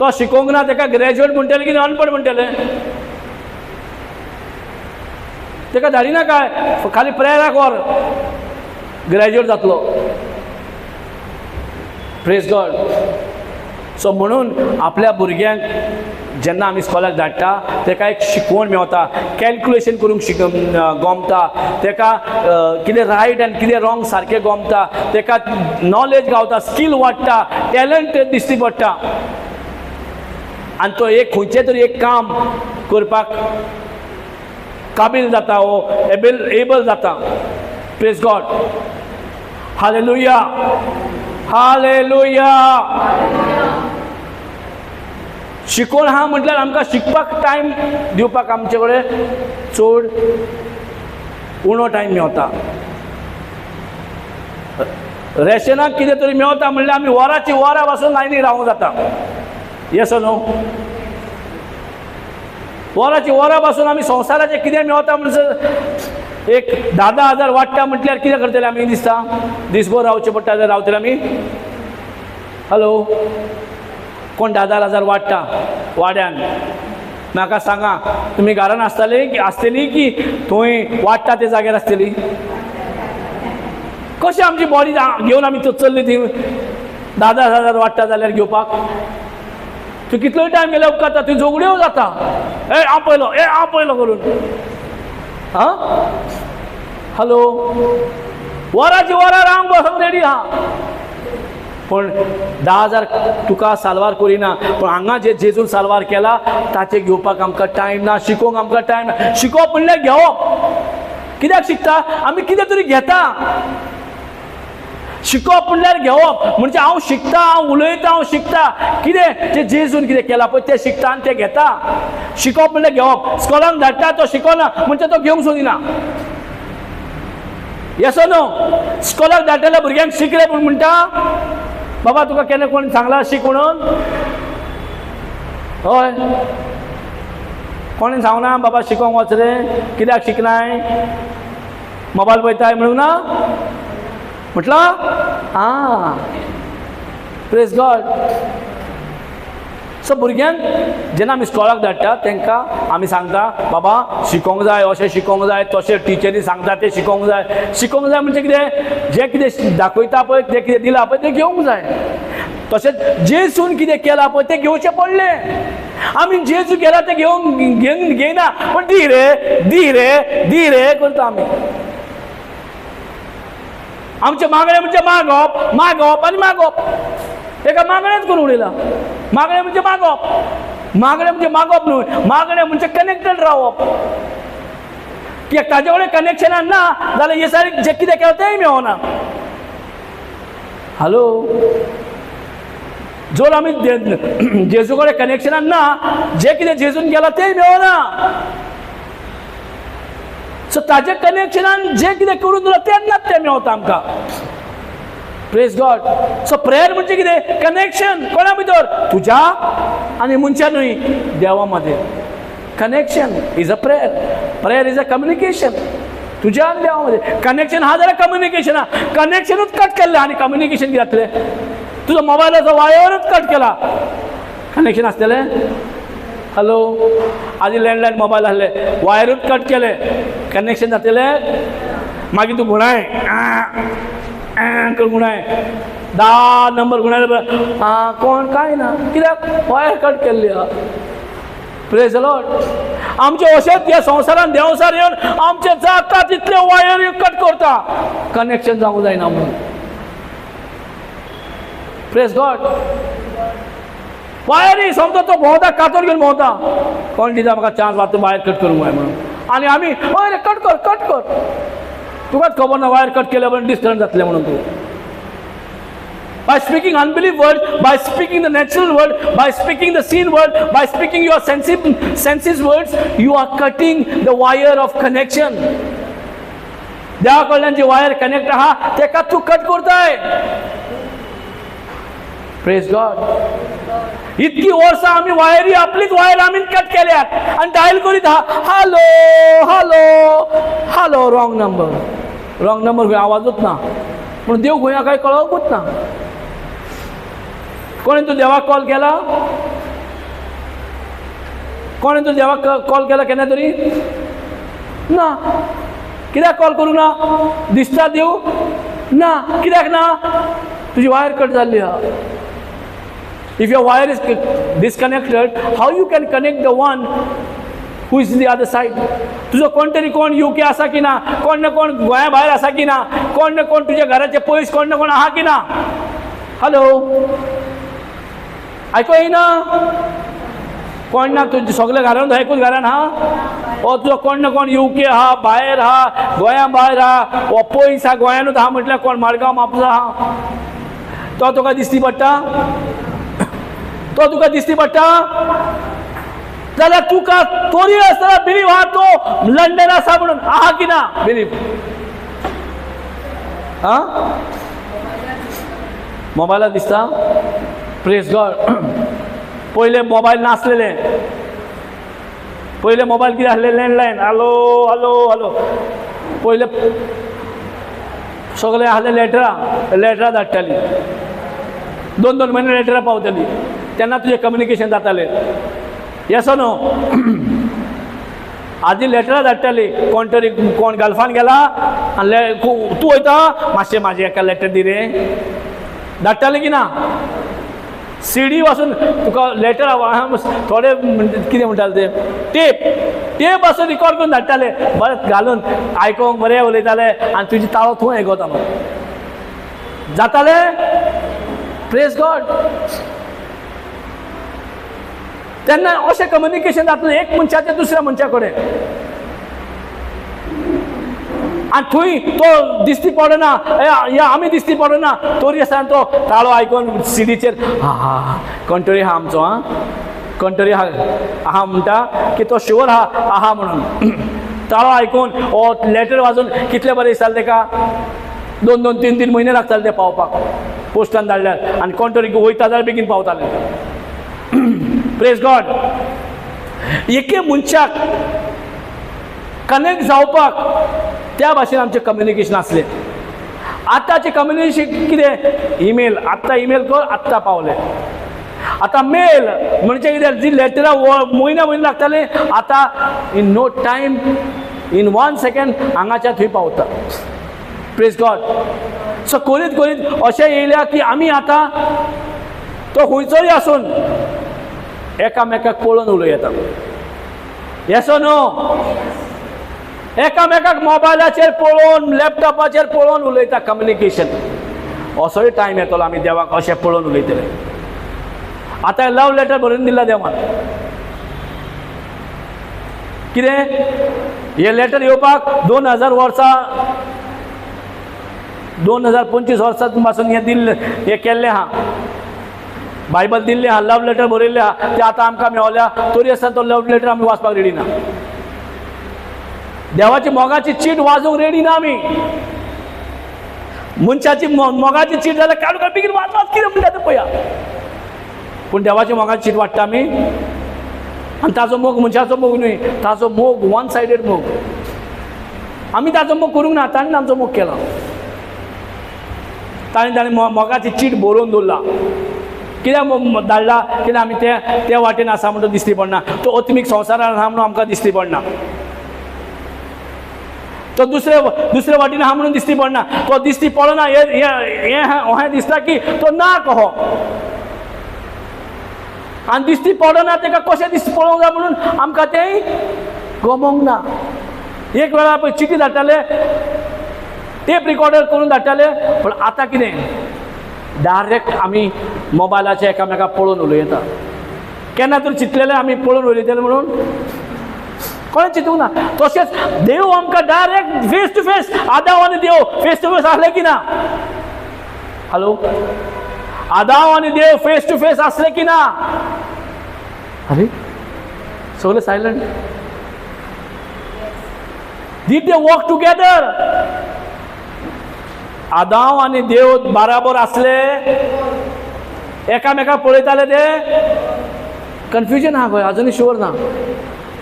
तो शिकोवंक ना ताका ग्रॅज्युएट म्हणटले की अनपड म्हणटले? ताका धाडिना काय, खाली प्रेयराक व्हर, ग्रॅज्युएट जातलो. Praise God. सो म्हणून आपल्या भुरग्यांक जेन्ना आमी स्कॉलाक धाडटा ताका एक शिकवण मेवता, कॅल्क्युलेशन करूंक गमता, ताका कितें रायट आनी कितें रॉंग सारकें गमता, ताका नॉलेज गावता, स्कील वाडटा, टॅलंट दिश्टी पडटा. आनी तो एक खंयचें तरी एक काम करपाक काबील जाता, वो एबल जाता. Praise God. हालेलुया. हालेलुया. शिकवण हा म्हटल्यार आमकां शिकपाक टायम दिवपाक आमचे कडेन चड उणो टायम मेवता. रेशनाक कितें तरी मेवता म्हणल्यार आमी वरांची वरां पासून लायनीक रावूंक जाता. Yes or no? वरांची वरां पासून आमी संवसाराचें कितें मेवता म्हणसर एक 10,000 वाडटा म्हटल्यार कितें करतले आमी दिसता? दिसभर रावचें पडटा जाल्यार रावतले आमी? हॅलो. कोण 10,000 वाडटा वाड्यान? म्हाका सांगा, तुमी घरान आसतली की थंय वाडटा ते जाग्यार आसतली? कशी आमची बॉडी घेवन आमी चल्ली थंय 10,000 वाडटा जाल्यार घेवपाक? तूं कितलोय टायम गेल्यार उपकारता, थंय झगड्यो जाता. हांव पयलो करून. हां. हॅलो. वरांची वरां रावंक बसूंक रेडी आहा. पण 10,000 तुका साल्वार करिना, पण हांगा जे जेजून साल्वार केला ताचे घेवपाक आमकां टायम ना, शिकोवंक आमकां टायम ना. शिकोवप म्हणल्यार घेवप. कित्याक शिकता? आमी कितें तरी घेता. शिकोवप म्हणल्यार घेवप म्हणजे हांव शिकता, हांव उलयता, हांव शिकता. कितें जे जेजून कितें केलां पळय तें शिकता आनी तें घेता. शिकोवप म्हणल्यार घेवप. स्कॉलाक धाडटा तो शिकोना म्हणजे तो घेवंक सोदिना. Yes or no? स्कॉलाक धाडटल्या भुरग्यांक शिकले पूण म्हणटा बाबा तुका केन्ना कोण सांगला शिक म्हणून? हय. कोणें सांगना बाबा शिकोवंक वच रे. कित्याक शिकनाय? मोबायल पळयताय म्हणूंक ना म्हटलं? Praise God. सो भुरग्यांक जेन्ना आमी स्कॉलाक धाडटा तांकां आमी सांगता बाबा शिकोवंक जाय, अशें शिकोवंक जाय, तशें टिचरी सांगता तें शिकोवंक जाय. शिकोवंक जाय म्हणजे कितें? जें कितें दाखयता पळय, जें कितें दिलां पळय तें घेवंक जाय. तशेंच जेजून कितें केलां पळय तें घेवचें पडलें. आमी जेजू केला तें घेयना, पण दी रे करता आमी. आमचें मागणें म्हणजे मागप आनी मागप. एका मागणेच करून उडयला. मागणें म्हणजे मागप. मागणें म्हणजे मागप न्हू, मागणें म्हणजे कनेक्टेड रावप. कित्याक ताजे कडेन कनेक्शनान ना जाल्यार हे सारी जे कितें केलां तेंय मेळना. हॅलो, जर आमी जेजू कडेन कनेक्शनान ना, जे कितें जेजून केलां तेंय मेळना. सो ताजे कनेक्शनान जे कितें करून दिलां तेन्नाच तें मेळटा आमकां. Praise God. सो प्रेयर म्हणजे कितें? कनेक्शन. कोणा भितर? तुज्या आनी मनशानूय देवा मध्ये. Connection is a prayer. Prayer is a communication तुज्या आनी देवा मध्ये. कनेक्शन हा जाल्यार कम्युनिकेशन. कनेक्शनूच कट केल्लें आनी कम्युनिकेशन कितें जातलें? तुजो मोबायलाचो वायरच कट केला, कनेक्शन आसतलें? हॅलो, आधी लँडलायन मोबायल आसले, वायरूच कट केले, कनेक्शन जातलें? मागीर तूं गुणाय गुणाय 10 नंबर गुणाय, कोण काय ना, कित्याक? वायर कट केल्ली आहा. Praise the Lord. आमचे अशेंच ह्या संवसारान देंवसार येवन आमचे जाता तितले वायर कट करता, कनेक्शन जावंक जायना म्हणून. Praise God. वायरी समजा तो भोंवता, कातर घेवन भोंवता, कोण दिता म्हाका चान्स वाचून वायर कट करूंक जाय म्हणून, आनी आमी वायर कट कर कट कर. तुकाच खबर ना वायर कट केल्या म्हणून डिस्टर्ब जातलें म्हणून. तूं by speaking unbelief word, by speaking the natural word, by speaking the seen word, by speaking your senses words, you are cutting the wire of connection. देवा कडल्यान जी वायर कनेक्ट आहा तेका तूं कट करताय. Praise God. इतकी वर्सां आमी वायरी आपलीच वायर आमी कट केल्यात आनी डायल करीत आहा, hello hello hello, wrong number खंय आवाजूच ना, पूण देव खंय काय कळोवंकूच ना. कोणें तूं देवाक कॉल केला? कोणें तूं देवाक कॉल केला केन्ना तरी? ना. कित्याक कॉल करूंक ना? दिसता देव ना. कित्याक ना? तुजी वायर कट जाल्ली आहा. If your wire is disconnected, how you can connect the one who is in the other side? तुझो कोण तरी कोण UK आसा की ना, कोण ना कोण गोंया भायर आसा की ना, कोण ना कोण तुझ्या घराचे पयस कोण ना कोण आहा की ना? हॅलो, आयको येना? कोण ना तुझे सगळे घरान एकूच घरान आहा? ओ तुजो कोण ना कोण UK आहा, भायर आहा, गोंया भायर आहा, ओ पयस आहा, गोंयानूच आहा म्हटल्यार कोण माडगांव म्हापसा आहा. तो तुका दिसती पडटा? तो तुका दिसती पडटा? जाल्यार तुका तोरी आसतना बिलीव आहा तो लंडन आसा म्हणून, आहा की ना बिलीव? मोबायलार दिसता? Praise God. पयले मोबायल नासलेले, पयले मोबायल कितें आसले? लँडलायन. Hello hello hello. पयले सगळे आसले लेटरां धाडटाली, 2-2 म्हयने लेटरां पावताली, तेन्ना तुजें कम्युनिकेशन जातालें. Yes no? आदी लेटरां धाडटाली, कोण तरी कोण गल्फान गेला आनी तूं वयता, मातशें म्हाजें एका लेटर दी रे, धाडटाली की ना? सीडी वाचून तुका लेटर थोडे कितें म्हणटाले ते टेप वाचून रिकॉर्ड करून धाडटाले, बरें घालून आयकोंक बरें उलयताले आनी तुजी ताळो थंय आयकता म्हणून. जातालें? Praise God. तेन्ना अशें कम्युनिकेशन जातलें एक मनशाचें दुसऱ्या मनशा कडेन, आनी थंय तो दिसती पडना, आमी दिसती पडना, तोरी आसा तो ताळो आयकोन सिडीचेर कोण तरी आहा आमचो, कोण तरी आहा म्हणटा की तो शुअर आहा म्हणून. ताळो आयकून ओ लेटर वाचून कितले बरें दिसतालें तेका. 2-2, 3-3 म्हयने लागताले ते पावपाक, पोस्टान धाडल्यार, आनी कोण तरी वयता जाल्यार बेगीन पावताले. Praise God. एके मनशाक कनेक्ट जावपाक त्या भाशेन आमचें कम्युनिकेशन आसलें. आतांचें कम्युनिकेशन कितें? ईमेल. आत्तां ईमेल कर, आत्तां पावलें. आतां मेल म्हणजे कितें? जी लेटरां म्हयने लागतालीं, आतां in no time, in 1 second हांगाच्या थंय पावता. Praise God. सो करीत करीत अशें येयल्या की आमी आतां तो खंयचोय आसून एकामेकाक पळोवन उलयता. Yes or no? एकामेकाक मोबायलाचेर पळोवन, लॅपटॉपाचेर पळोवन उलयता कम्युनिकेशन. असोय टायम येतलो आमी देवाक अशें पळोवन उलयतले. आतां लव लेटर बरोवन दिला देवान, कितें हे लेटर येवपाक 2000 वर्सां 2025 वर्सां पासून हें दिल्लें हें केल्लें आहा बायबल दिल्लें आहा लव लेटर बरयल्लें आहा तें आतां आमकां मेवल्या तरी आसतना तो लव लेटर आमी वाचपाक रेडी ना देवाची मोगाची चीट वाजोवंक रेडी ना आमी मनशाची मोगाची चीट जाल्यार काडू काड बेगीन वाच कितें म्हणटा तें पळया पूण देवाची मोगाची चीट वाडटा आमी आनी ताजो मोग मनशाचो मोग न्हय ताजो मोग वन सायडेड मोग आमी ताजो मोग करूंक ना ताणें आमचो मोग केला ताणें मोगाची चीट बरोवन दवरला कित्याक धाडला कित्याक आमी त्या वाटेन आसा म्हणून दिश्टी पडना तो अत्मीक संवसारान आहा म्हणून आमकां दिश्टी पडना तो दुसरे वाटेन आहा म्हणून दिश्टी पडना तो दिश्टी पडना हें दिसता की तो ना कहो आनी दिश्टी पडना ताका कशें दिश्टी पडोवंक जाय म्हणून आमकां तें गमोंक ना एक वेळा पळय चिटी धाडटाले टेप रिकॉर्डर करून धाडटाले पूण आतां कितें डायरेक्ट आमी मोबायलाचेर एकामेकाक पळोवन उलयता केन्ना तरी चिंतलेलें आमी पळोवन उलयतले म्हणून कोणें चिंतूंक ना तशेंच देव आमकां डायरेक्ट फेस टू फेस आदाव आनी देव फेस टू फेस आसले की ना हॅलो आदाव आनी देव फेस टू फेस आसले की ना अरे सगळे silent did they walk together आदाव आनी देव बराबर आसले एकामेकाक पळयताले ते कन्फ्युजन आहा खंय अजुनूय शुअर ना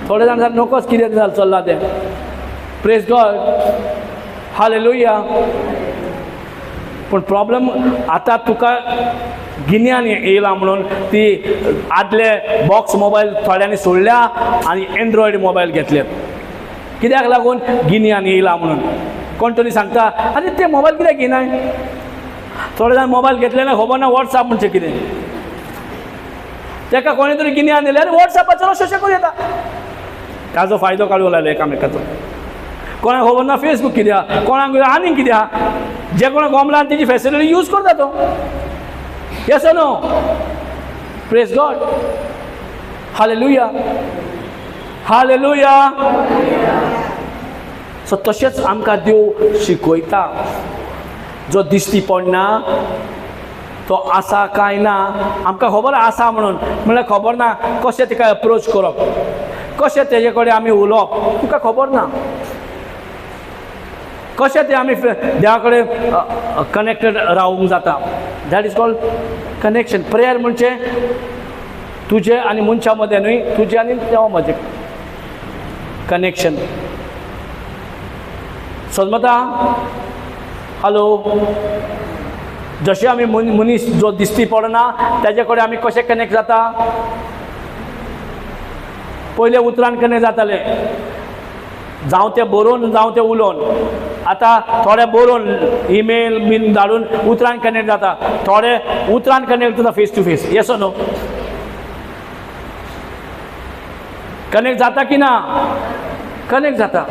थोडे जाण नकोच कितें चल्लां तें प्रेज गॉड हालेलुया पूण प्रॉब्लेम आतां तुका गिन्यान येयला म्हणून ती आदले बॉक्स मोबायल थोड्यांनी सोडल्या आनी एंड्रॉयड मोबायल घेतले कित्याक लागून गिन्यान येयला म्हणून कोण तरी सांगता आरे ते मोबायल कित्याक घेयनाय थोडे जाण मोबायल घेतले ना खबर ना वॉट्सॅप म्हणजे कितें ताका कोणी तरी गिन्यान दिलें आरे वॉट्सॅपाचेर अशें करूं येता ताजो फायदो काडूंक लागलो एकामेकाचो कोणाक खबर ना फेसबूक कितें आहा कोणाक आनीक कितें आहा जे कोणाक गमला तेजी फॅसिलिटी यूज करता तो yes no praise God hallelujah hallelujah so तशेंच आमकां देव शिकयता जो दिश्टी पडना तो आसा काय ना आमकां खबर आसा म्हणून म्हळ्यार खबर ना कशें तिका अप्रोच करप कशें तेजे कडेन आमी उलोवप तुका खबर ना कशें तें आमी देवा कडेन कनेक्टेड रावूंक जाता that is called connection prayer म्हणजे तुजे आनी मनशा मदें न्हय तुजे आनी देवा मदें कनेक्शन समजता हॅलो जशें आमी मनीस जो दिश्टी पडना तेजे कडेन आमी कशें कनेक्ट जाता पयले उतरान कनेक्ट जाताले जावं तें बरोवन जावं तें उलोवन आतां थोडे बरोवन ईमेल बीन धाडून उतरान कनेक्ट जाता थोडे उतरान कनेक्ट जाता face to face yes no connect जाता की ना कनेक्ट जाता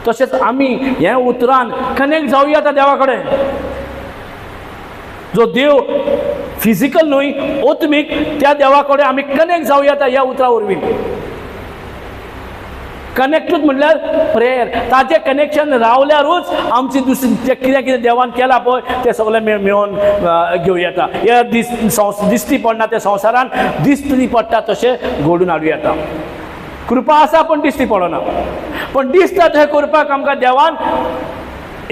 तशेंच आमी हे उतरान कनेक्ट जावया आतां देवा कडेन जो देव फिजिकल न्हय ओत्मीक त्या देवा कडेन आमी कनेक्ट जावया आतां ह्या उतरा वरवीं कनेक्टूच म्हणल्यार प्रेयर ताजें कनेक्शन रावल्यारूच आमची दुसरी जें कितें कितें देवान केलां पळय तें सगळें मेळोवन घेवं येता हे दिश्टी पडना त्या संवसारान दिश्टी पडटा तशें घडून हाडूं येता कृपा आसा पण दिश्टी पडना पण दिसता तशें करपाक आमकां देवान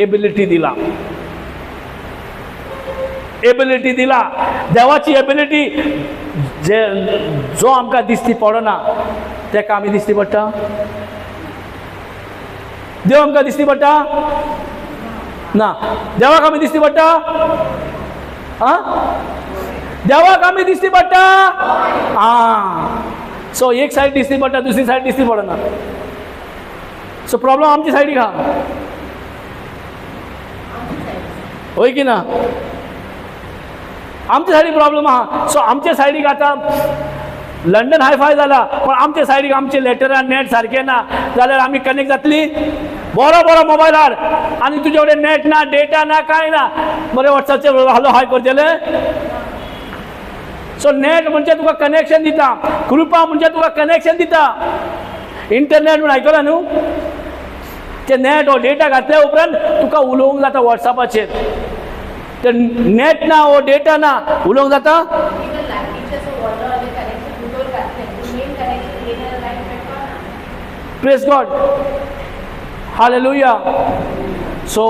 एबिलिटी दिला एबिलिटी दिला देवाची एबिलिटी जे जो आमकां दिश्टी पडना तेका आमी दिश्टी पडटा देव आमकां दिश्टी पडटा ना देवाक आमी दिश्टी पडटा देवाक आमी दिश्टी पडटा सो एक सायड दिश्टी पडटा दुसरी सायड दिश्टी पडना सो प्रॉब्लेम आमची सायडीक आहा होय की ना आमच्या सायडीक प्रॉब्लेम आहा सो आमच्या सायडीक आतां लंडन हायफाय जाला पण आमच्या सायडीक आमचे लेटरान नेट सारकें ना जाल्यार आमी कनेक्ट जातली बरो मोबायल हाड आनी तुजे कडेन नेट ना डेटा ना कांय ना बरें वॉट्सॅपचेर हालो हाय करतले सो नेट म्हणजे तुका कनेक्शन दिता कृपा म्हणजे तुका कनेक्शन दिता इंटरनेट म्हणून आयकलां न्हू, ते नेट हो डेटा घातल्या उपरांत तुका उलोवंक जाता वॉट्सॅपाचेर. ते नेट ना हो डेटा ना, उलोवंक जाता. Praise God, hallelujah. So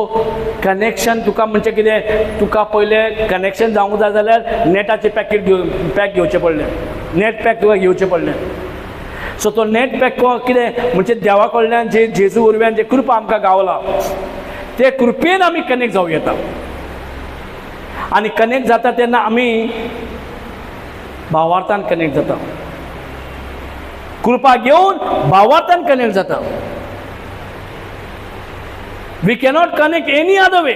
connection तुका म्हणजे कितें, तुका पयलें कनेक्शन जावंक जाय जाल्यार नेटाचें पॅक घेवचें पडलें, नेट पॅक तुका घेवचें पडलें. सो तो नेट पॅक कितें म्हणजे देवा कडल्यान जे जेजू वरवीं जे कृपा आमकां गावला, ते कृपेन आमी कनेक्ट जावं येता. आनी कनेक्ट जाता तेन्ना आमी भावार्थान कनेक्ट जाता, कृपा घेवन भावार्थान कनेक्ट जाता. We cannot connect any other way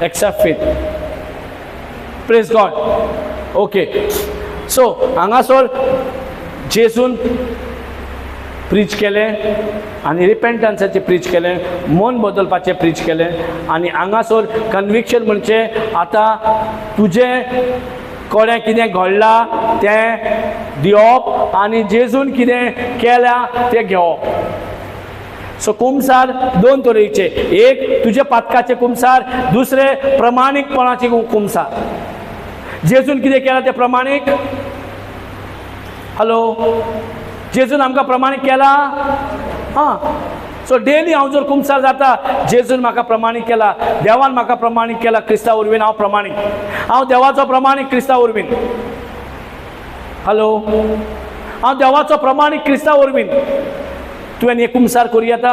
except faith. Praise God. Okay. So, हांगासर जेजून प्रीच केलें आनी रिपेंटन्साचें प्रीच केलें, मन बदलपाचें प्रीच केलें. आनी हांगासर कन्विक्शन म्हणजे आतां तुजें कोणें कितें घडलां तें दिवप आनी जेजून कितें केलां तें घेवप. सो कुमसार दोन तरेचे, एक तुजे पातकाचे कुमसार, दुसरे प्रमाणीकपणाचे कुमसार. जेजून कितें केलां तें प्रमाणीक. हॅलो, जेजून आमकां प्रमाणीक केलां. हां, सो डेली हांव जर कुमसार जाता, जेजून म्हाका प्रमाणीक केला, देवान म्हाका प्रमाणीक केला. क्रिस्ता वरवीं हांव प्रमाणीक, हांव देवाचो प्रमाणीक क्रिस्ता वरवीं. हॅलो, हांव देवाचो प्रमाणीक क्रिस्ता वरवीं. तुवें एक कुमसार करूं येता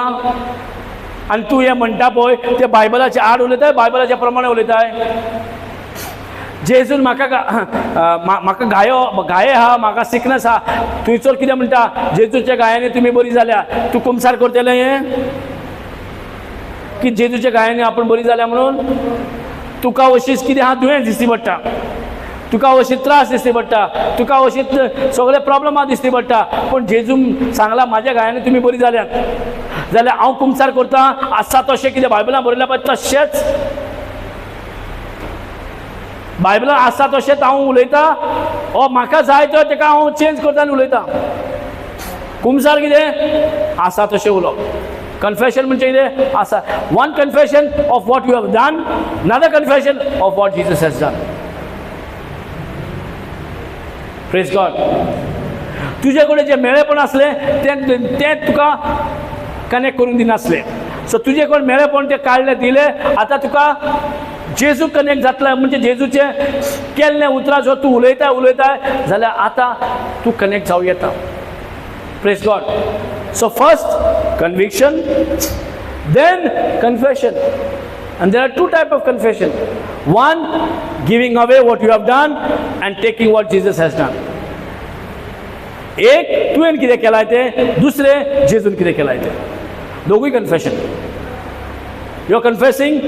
आनी तूं हें म्हणटा पळय तें बायबलाचे आड उलयताय, बायबलाच्या प्रमाणे उलयताय. जेजून म्हाका गाये आहा, म्हाका सिकनस आहा, थंयसर कितें म्हणटा, जेजूच्या गायांनी तुमी बरी जाल्या. तूं कुमसार करतलें हें की जेजूच्या गायांनी आपूण बरी जाल्या म्हणून? तुका अशीच कितें आहा, दुयेंस दिसती पडटा, तुका अशी त्रास दिसती पडटा, तुका अशीच सगळे प्रॉब्लमां दिसती पडटा. पूण जेजून सांगला म्हाज्या गायांनी तुमी बरी जाल्यात, जाल्यार हांव कुमसार करता आसा तशें कितें बायबलान बरयलां पळय तशेंच, बायबलान आसा तशेंच हांव उलयता. हो म्हाका जाय तो तेका हांव चेंज करता आनी उलयता. कुमसार कितें, आसा तशें उलोवप. कन्फेशन म्हणजे कितें, आसा. One confession of what you have done, another confession of what Jesus has done. Praise God. तुजे कडेन जे मेळेपण आसलें तें तुका कनेक्ट करून दिनासलें. सो तुजे कडेन मेळेपण तें काडलें दिलें. आतां तुका जेजू कनेक्ट जातलो म्हणजे जेजूचे केल्लें उतरां जर तूं उलयताय जाल्यार आतां तूं कनेक्ट जावं येता. Praise God. So first conviction, then confession. And there are two types of confession. One, giving away what you have done and taking what Jesus has done. एक तुवें कितें केलां तें, दुसरे जेजून कितें केलां तें. दोगूय confession. You are confessing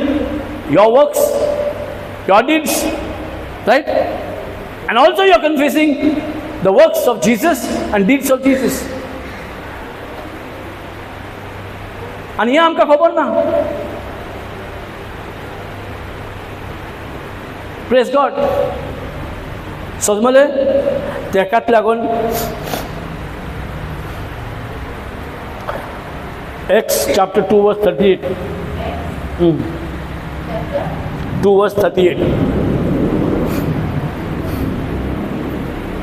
your works, your deeds, right? And also you are confessing the works of Jesus and deeds of Jesus. आणि हें आमकां खबर ना. Praise God. समजलें? तेकाच लागून Acts chapter 2 verse 38. 2 verse 38.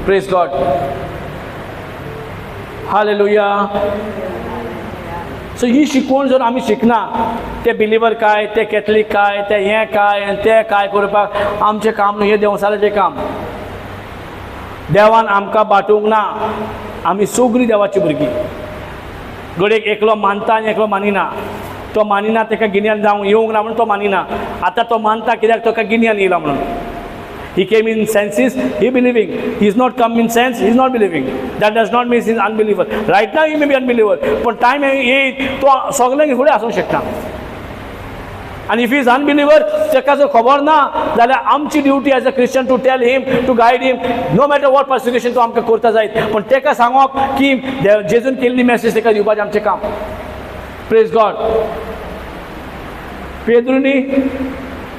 Praise God. Hallelujah. सो ही शिकवण जर आमी शिकना, ते बिलिवर काय, ते कॅथलीक काय, ते हें काय आनी तें काय करपाक आमचें काम न्हू, हें देवसालाचें काम. देवान आमकां बाटूंक ना. आमी सगळीं देवाची भुरगीं. गडेक एकलो मानता आनी एकलो मानिना. तो मानिना ताका गिन्यान जावंक येवंक ना म्हणून तो मानिना. आतां तो मानता कित्याक ताका गिन्यान येयला म्हणून. He came in senses, he believing. He is not come in sense, he is not believing. That does not mean he is unbeliever. Right now he may be unbeliever, but time येयी तो सगळ्यांक फुडें आसूंक शकता. And if he is unbeliever, ताका जर खबर ना जाल्यार आमची duty as a Christian to tell him, to guide him, no matter what persecution तो आमकां करता जायत, पण ताका सांगप की जेजून केल्ली मॅसेज ताका दिवपाचें आमचें काम. Praise God.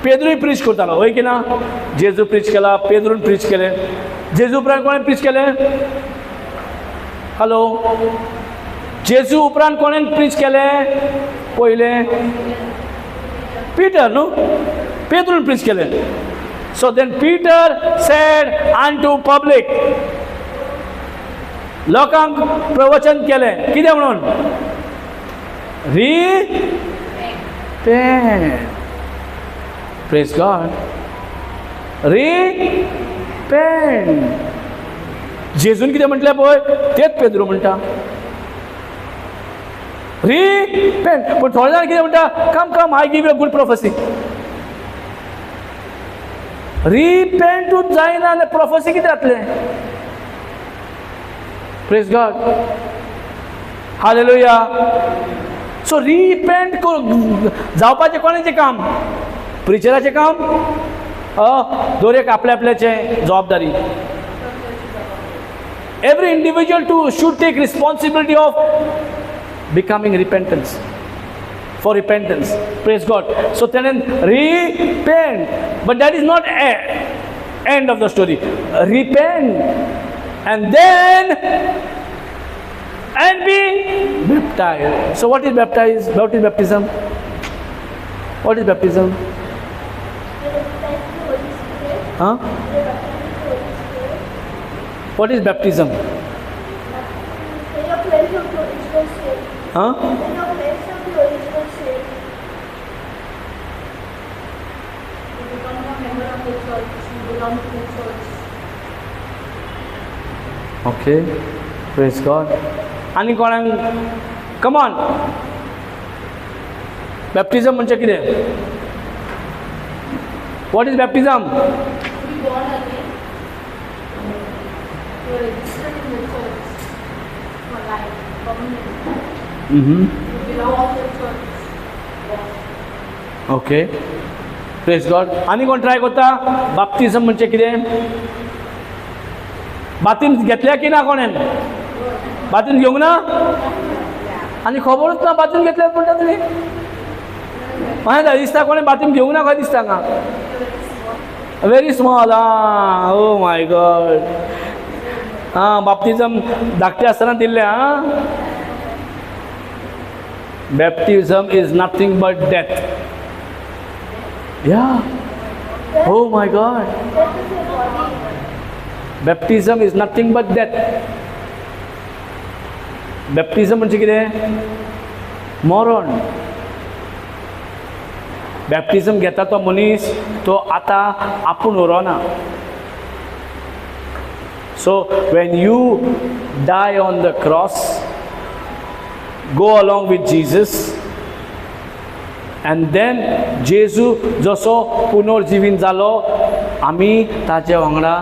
पेद्रूय प्रीच करतालो, वय की ना? जेजू प्रीच केला, पेद्रून प्रीच केलें. जेजू उपरांत कोणें प्रीच केलें? हॅलो, जेजू उपरांत कोणें प्रीच केलें पयलें? पीटर न्हू, पेद्रून प्रीच केलें. So then Peter said unto public, लोकांक प्रवचन केलें कितें म्हणून? रिपेंट. Praise God. रिपेंट. जेजून कितें म्हटलें पळय तेच पेद्रू म्हणटा, रिपेंट. पूण थोडे जाण कितें म्हणटा, come come I give you a good prophecy. रिपेंटूच जायना आनी प्रोफेसी कितें जातलें? Praise God. Hallelujah. So repent जावपाचें कोणाचें काम? प्रिचराचें काम? दरेक आपल्या आपल्याचें जबाबदारी. Every individual too should take responsibility of becoming repentance, for repentance. Praise God. So then repent, but that is not end of the story. Repent and then and be baptized. So what is baptized? What is baptism? What is baptism? Huh? What is baptism? Huh? Okay, praise God. आणि कोणाक come on, baptism म्हणजे कितें? What is baptism? Okay, praise God. आनी कोण try करता? बाप्तिझम म्हणजे कितें? बातीन घेतल्या की ना कोणें? बातीन घेवंक ना आनी खबरूच ना बातीन घेतल्यात म्हणटा तुमी. म्हाका दिसता कोणें बातीन घेवंक ना खंय दिसता हांगा. Very small. आं, ओ माय गॉड. हां, बाप्तिझम धाकटे आसतना दिल्ले. हां, baptism is nothing but death. Yeah. Oh my God. Baptism is nothing but death. Baptism म्हणजे कितें? मरण. बॅप्टिझम घेता तो मनीस तो आतां आपूण उरोना. So when you die on the cross, go along with Jesus, and then जेजू जसो पुनर्जीवीत जालो आमी ताचे वांगडा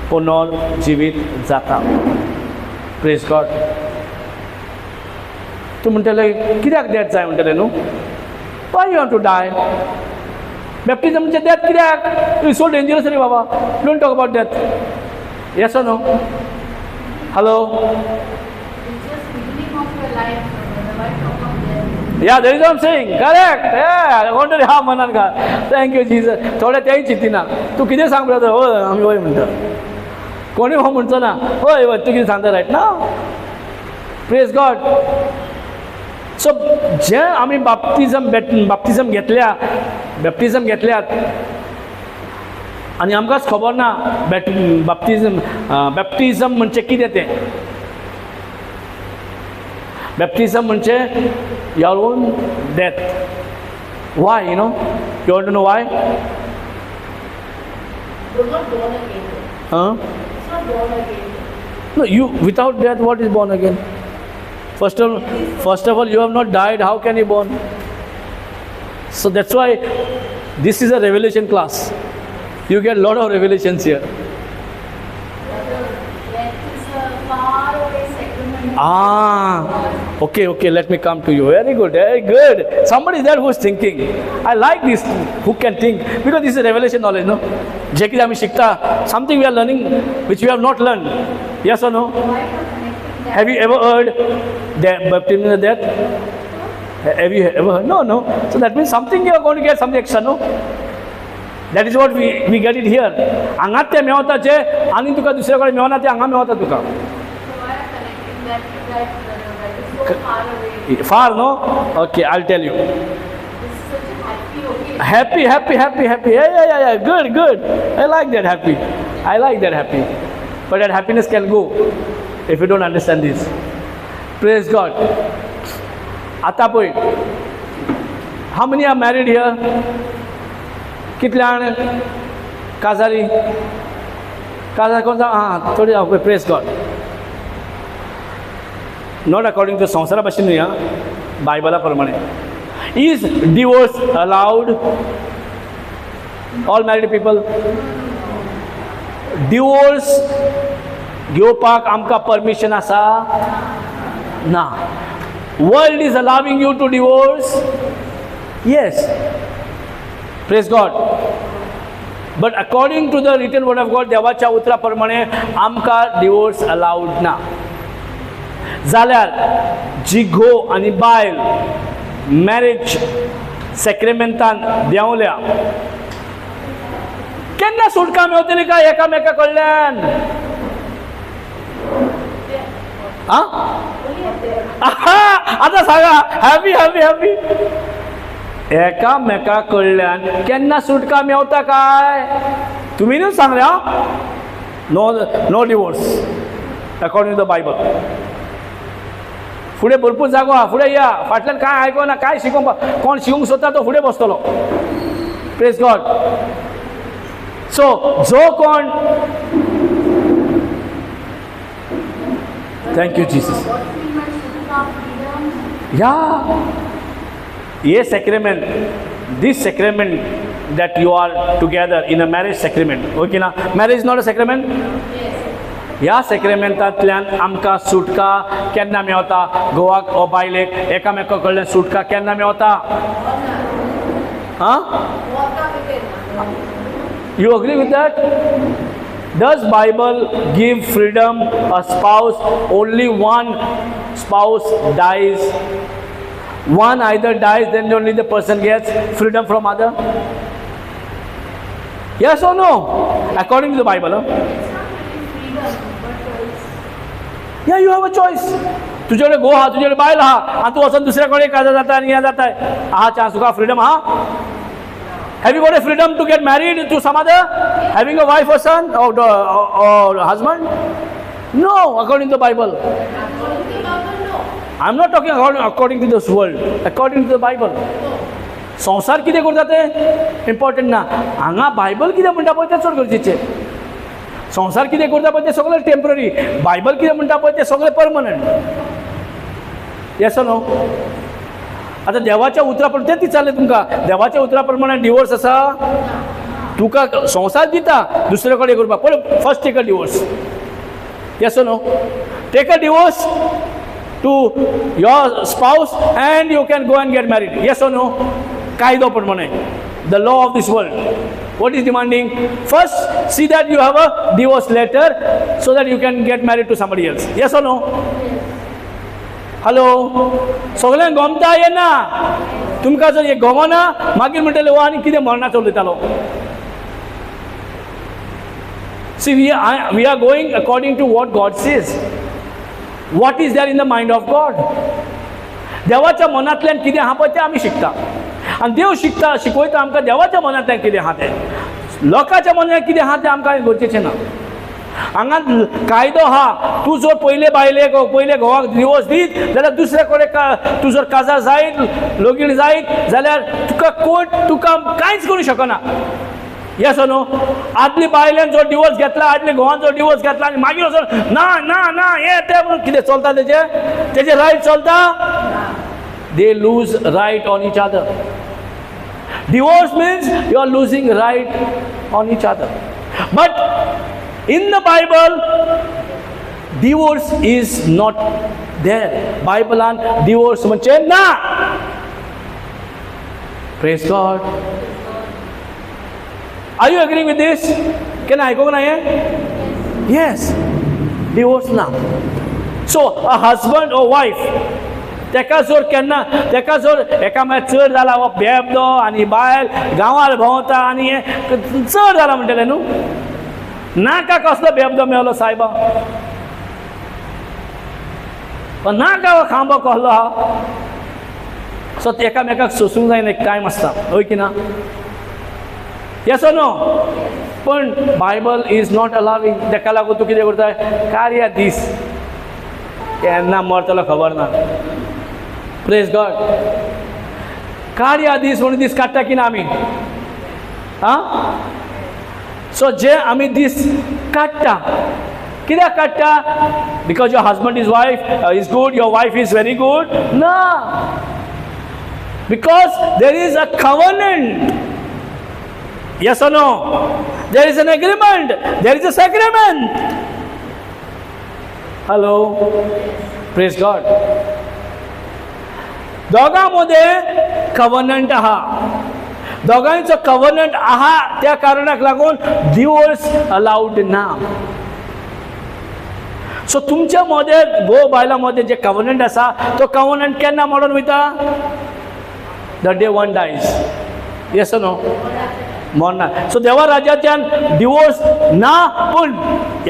पुनर्जीवीत जाता. Praise God. तूं म्हणटलें कित्याक डेथ जाय म्हणटलें न्हू? Why you want to die? Baptism म्हणजे death कित्याक? It's so dangerous रे बाबा. Don't talk about death. Yes or no? Hello? Yeah, that is what I'm saying. Correct. Yeah, I want to have manan ka. Thank you, Jesus. थोडे तेही चिंतिना. तू कितें सांग brother? होय आमी होय म्हणटा. कोणी हो म्हणचो ना. होय होय तू कितें सांगता रायट ना. Praise God. सो जे आमी बाप्तिझम घेतल्यात आनी आमकांच खबर ना बॅप्टिझम म्हणजे कितें तें. बॅप्टिझम म्हणजे your own death. Why? You know? You want to know why? You're not born again. Huh? It's not born again. No, you without death, what is born again? First of all, you have not died. How can you born? So that's why this is a revelation class. You get a lot of revelations here. Death is a far away segment. Okay, let me come to you. Very good. Somebody is there who is thinking. I like this, who can think, because this is revelation knowledge, no? जे कितें आमी शिकता, something we are learning which we have not learned. Yes or no? Have you ever heard that baptism is death? Have you ever heard? No. So that means something you are going to get something extra, no? That is what we get it here. हांगात तें मेवता जे आनी तुका दुसरे कडेन मेवना तें हांगा मेवता तुका. that is so far away. Far, no? Okay, I'll tell you. This is such a happy occasion. Happy. Yeah. Good. I like that happy. I like that happy. But that happiness can go if you don't understand this. Praise God. आता पळय. How many are married here? कितल्यान काजारी? काजार कोण जा? हां, थोडी okay. Praise God. Not according to संसारा भाशेन न्ही, बायबला प्रमाणे. Is divorce allowed? All married people? Divorce घेवपाक आमकां परमिशन आसा? ना. World is allowing you to divorce? Yes. Praise God. But according to the written word of God, देवाच्या उतरा प्रमाणे आमकां divorce allowed ना. जाल्यार जिघो आनी बायल मॅरेज सॅक्रेमेंटान देंवल्या केन्ना सुटका मेळटली काय एकामेका कडल्यान? आता सांगा. हॅपी एकामेका कडल्यान केन्ना सुटका मेळटा काय? तुमी न्हू सांगल्या. No divorce according to the Bible. फुडें भरपूर जागो आहा. फुडें या. फाटल्यान काय आयकोना, काय शिकोवपाक कोण शिवूंक सोदता तो फुडें बसतलो. Praise God. सो जो कोण थँक यू जीसस. या ये सैक्रेमेंट, this सैक्रेमेंट that you are together in a marriage sacrament, okay na? Marriage is not a sacrament? ह्या सॅक्रेमेंटांतल्यान आमकां सुटका केन्ना मेळटा? घोवाक ओ बायलेक एकामेका कडल्यान सुटका केन्ना मेळटा? You agree with that? Does Bible give freedom a spouse? Only one spouse dies. One either dies, then only the person gets freedom from other. Yes or no? According to the Bible. Yeah, you have a choice. तुझ्याकडे गो हा, तुझ्याकडे बायल हा, आणि तू वचून दुसऱ्याकडे काजा जाता आणि हे जाताय. हा चान्स तुका फ्रीडम हा? Have you got a freedom to get married to some other? Having a wife or son or husband? No, according to the Bible. I'm not talking according to this world. According to the Bible. संसार कितें करता तें important ना. हांगा Bible कितें म्हणटा पळय तें चड गरजेचें. संसार कितें करता पळय तें सगळें टेम्पररी. बायबल कितें म्हणटा पळय तें सगळें परमनंट. Yes no? आतां देवाच्या उतरा प्रमाणे तें दिसतालें तुमकां. देवाच्या उतरा प्रमाणे डिवोर्स आसा? तुका संसार दिता दुसरे कडेन करपाक. पळय first take a divorce. Yes no? Take a divorce to your spouse and you can go and get married. Yes or no? कायदो प्रमाणे. The law of this world. What is demanding? First, see that you have a divorce letter so that you can get married to somebody else. Yes or no? Hello? सगळ्यांक गमता येना. तुमकां जर हे गमना मागीर म्हणटले वो आनी कितें मरणाचो उलयतालो. See, we are going according to what God says. What is there in the mind of God? देवाच्या मनांतल्यान कितें आहा पळय तें आमी शिकता. आनी देव शिकयता आमकां देवाच्या मनांतल्यान कितें आहा तें. लोकांच्या मनांत कितें आहा तें आमकां गरजेचें ना. हांगा कायदो आहा. तूं जर पयले बायलेक पयले घोवाक डिवोर्स दीत जाल्यार दुसरे कडेन तूं जर काजार जायत लगीण जायत जाल्यार तुका कोर्ट तुका कांयच करूं शकना. Yes no? आदली बायलेन जो डिवोर्स घेतला, आदली घोवान जो डिवोर्स घेतला आनी मागीर वचून ना ना ना हे ते म्हणून कितें चलता तेजे रायट चलता? They lose right on each other. Divorce means you are losing right on each other. But in the Bible divorce is not there. बायबलान डिवोर्स म्हणजे ना. Praise God. Are you agreeing with this? Can I go now? Yes. Divorce now. So a husband or wife, तेका जोर केन्ना तेका जोर एकामेक चड जाला वो बेबदो आनी बायल गांवार भोंवता आनी हे चड जाला म्हणटले न्हू. नाका कसलो बेबदो मेळलो सायबा. पण नाका खांबो कहलो हा सो एकामेकाक सोसूंक जायना एक टायम आसता होय की ना येस और नो पण बायबल इज नॉट अलाविंग ताका लागून तूं कितें करता कार्या दीस केन्ना मरतलो खबर ना प्रेज गॉड कार्या दीस म्हणून दीस काडटा की ना आमी आं सो जे आमी दीस काडटा कित्याक काडटा because your husband is wife is good your wife is very good ना because there is a government yes or no there is an agreement there is a sacrament hello praise god दोघांमध्ये कव्हर्नंट आहा दोघांचो कव्हर्नंट आहा त्या कारणाक लागून divorce allowed ना सो तुमच्या मध्ये गो बायला मध्ये जे कव्हर्नंट आसा तो कव्हर्नंट केन्ना मोडून वयता the day one dyes yes or no मरना सो देवा राज्यांतल्यान डिवोर्स ना पूण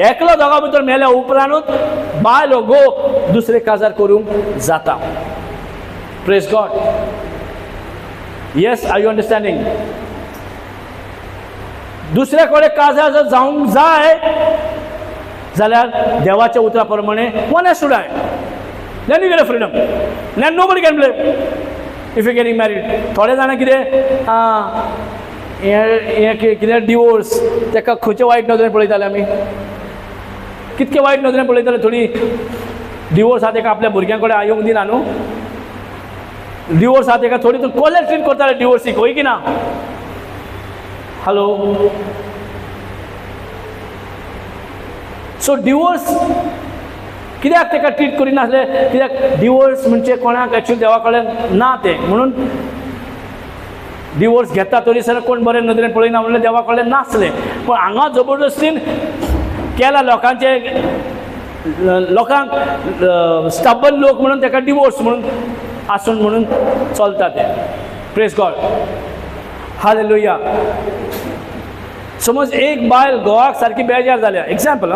एकलो दोगा भितर मेल्या उपरांतूच बायल हो गो दुसरे काजार करूंक जाता praise God yes are you understanding दुसरे कडेन काजार जर जावंक जाय जाल्यार देवाच्या उतरा प्रमाणे one has to die then you get a freedom then nobody can blame if you getting married थोडे जाणां कितें कितें डिवोर्स ताका खंयचे वायट नदरेन पळयताले आमी कितके वायट नदरेन पळयताले थोडी डिवोर्स आहा ताका आपल्या भुरग्यां कडेन येवंक दिना न्हू डिवोर्स आहा ताका थोडी कॉलेज ट्रीट करताले डिवोर्सीक होय की ना हॅलो सो डिवोर्स कित्याक ताका ट्रीट करिनासले कित्याक डिवोर्स म्हणजे कोणाक एक्चुअली देवा कडेन ना ते म्हणून डिवोर्स घेता तरी सर कोण बरे नदरेन पळयना म्हणल्यार देवा कडेन नासले पण हांगा जबरदस्तीन केला लोकांक स्टबल लोक म्हणून ताका डिवोर्स म्हणून आसून म्हणून चलता ते प्रेज गॉड हालेलुया समज एक बायल घोवाक सारकी बेजार जाल्या एग्जाम्पल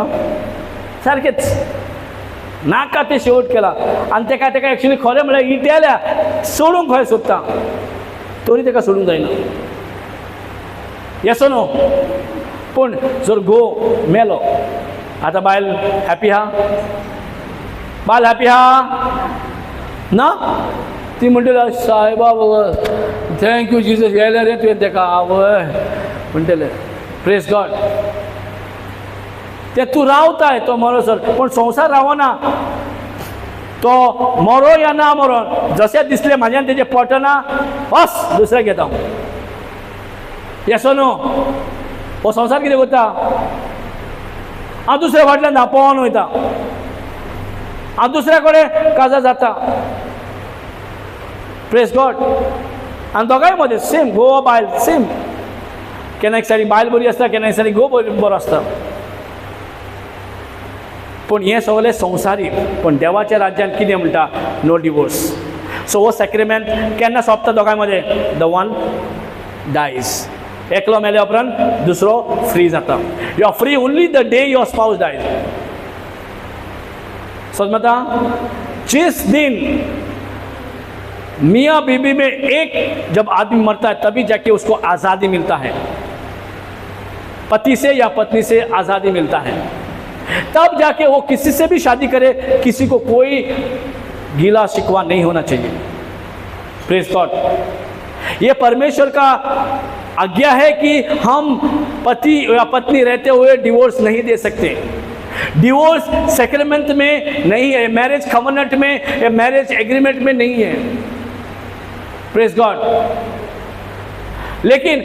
सारकेंच नाका ते शेवट केला आनी ताका एक्चुअली खरें म्हळ्यार इटेल्या सोडूंक खंय सोदता तरी ताका सोडूंक जायना येस नो पूण जर घो मेलो आतां बायल हॅपी आहा बायल हॅपी आहा ना ती म्हणटली सायबा बाबा थँक्यू जिजस गेले रे तुवें ताका आवय म्हणटले प्रेज गॉड ते तूं रावताय तो मरो सर पूण संवसार रावना तो मरो या ना मरो जशें दिसलें म्हाज्यान तेजें पटना बस दुसऱ्याक घेता येसो न्हू हो संवसार कितें करता हांव दुसऱ्या फाटल्यान धांपोवन वयता हांव दुसऱ्या कडेन काजार जाता प्रेज गॉड आनी दोगांय मदें सेम घो बायल सेम केन्ना एक सायडी बायल बरी आसता केन्ना एक सायडी घो बरो आसता पूण हें सगळें संवसारी पण देवाच्या राज्यांत कितें म्हणटा नो डिवोर्स सो हो सॅक्रिमेंट केन्ना सोंपता दोगांय मदें द वन डायज एकलो मेल्या उपरांत दुसरो फ्री जाता you are free only the day your spouse dies समझता जिस दिन मियाँ बीबी में एक जब आदमी मरता है तभी जाके उसको आज़ादी मिलता है पति से या पत्नी से आज़ादी मिलता है तब जाके वो किसी से भी शादी करे किसी को कोई गीला शिकवा नहीं होना चाहिए प्रेज गॉड ये परमेश्वर का आज्ञा है कि हम पति या पत्नी रहते हुए डिवोर्स नहीं दे सकते डिवोर्स सेक्रेमेंट में नहीं है मैरिज कवनेंट में या मैरिज एग्रीमेंट में नहीं है प्रेज गॉड लेकिन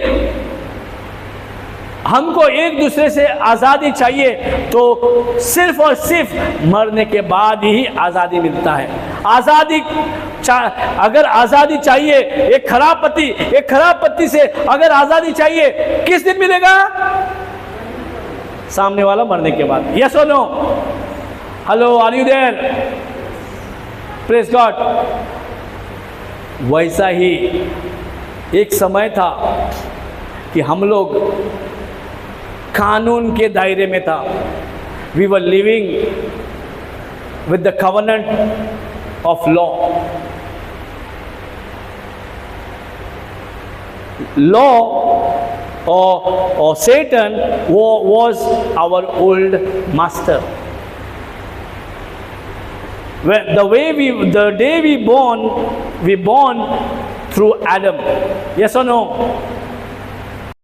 हमको एक दूसरे से आज़ादी चाहिए तो सिर्फ और सिर्फ मरने के बाद ही आज़ादी मिलता है आज़ादी अगर आज़ादी चाहिए एक खराब पति से अगर आज़ादी चाहिए किस दिन मिलेगा सामने वाला मरने के बाद यस और no hello are you there praise God वैसा ही एक समय था कि हम लोग कानून के दायरे में था we were living with the covenant of law. Law or Satan was our old master. When the day we born through Adam. Yes or no?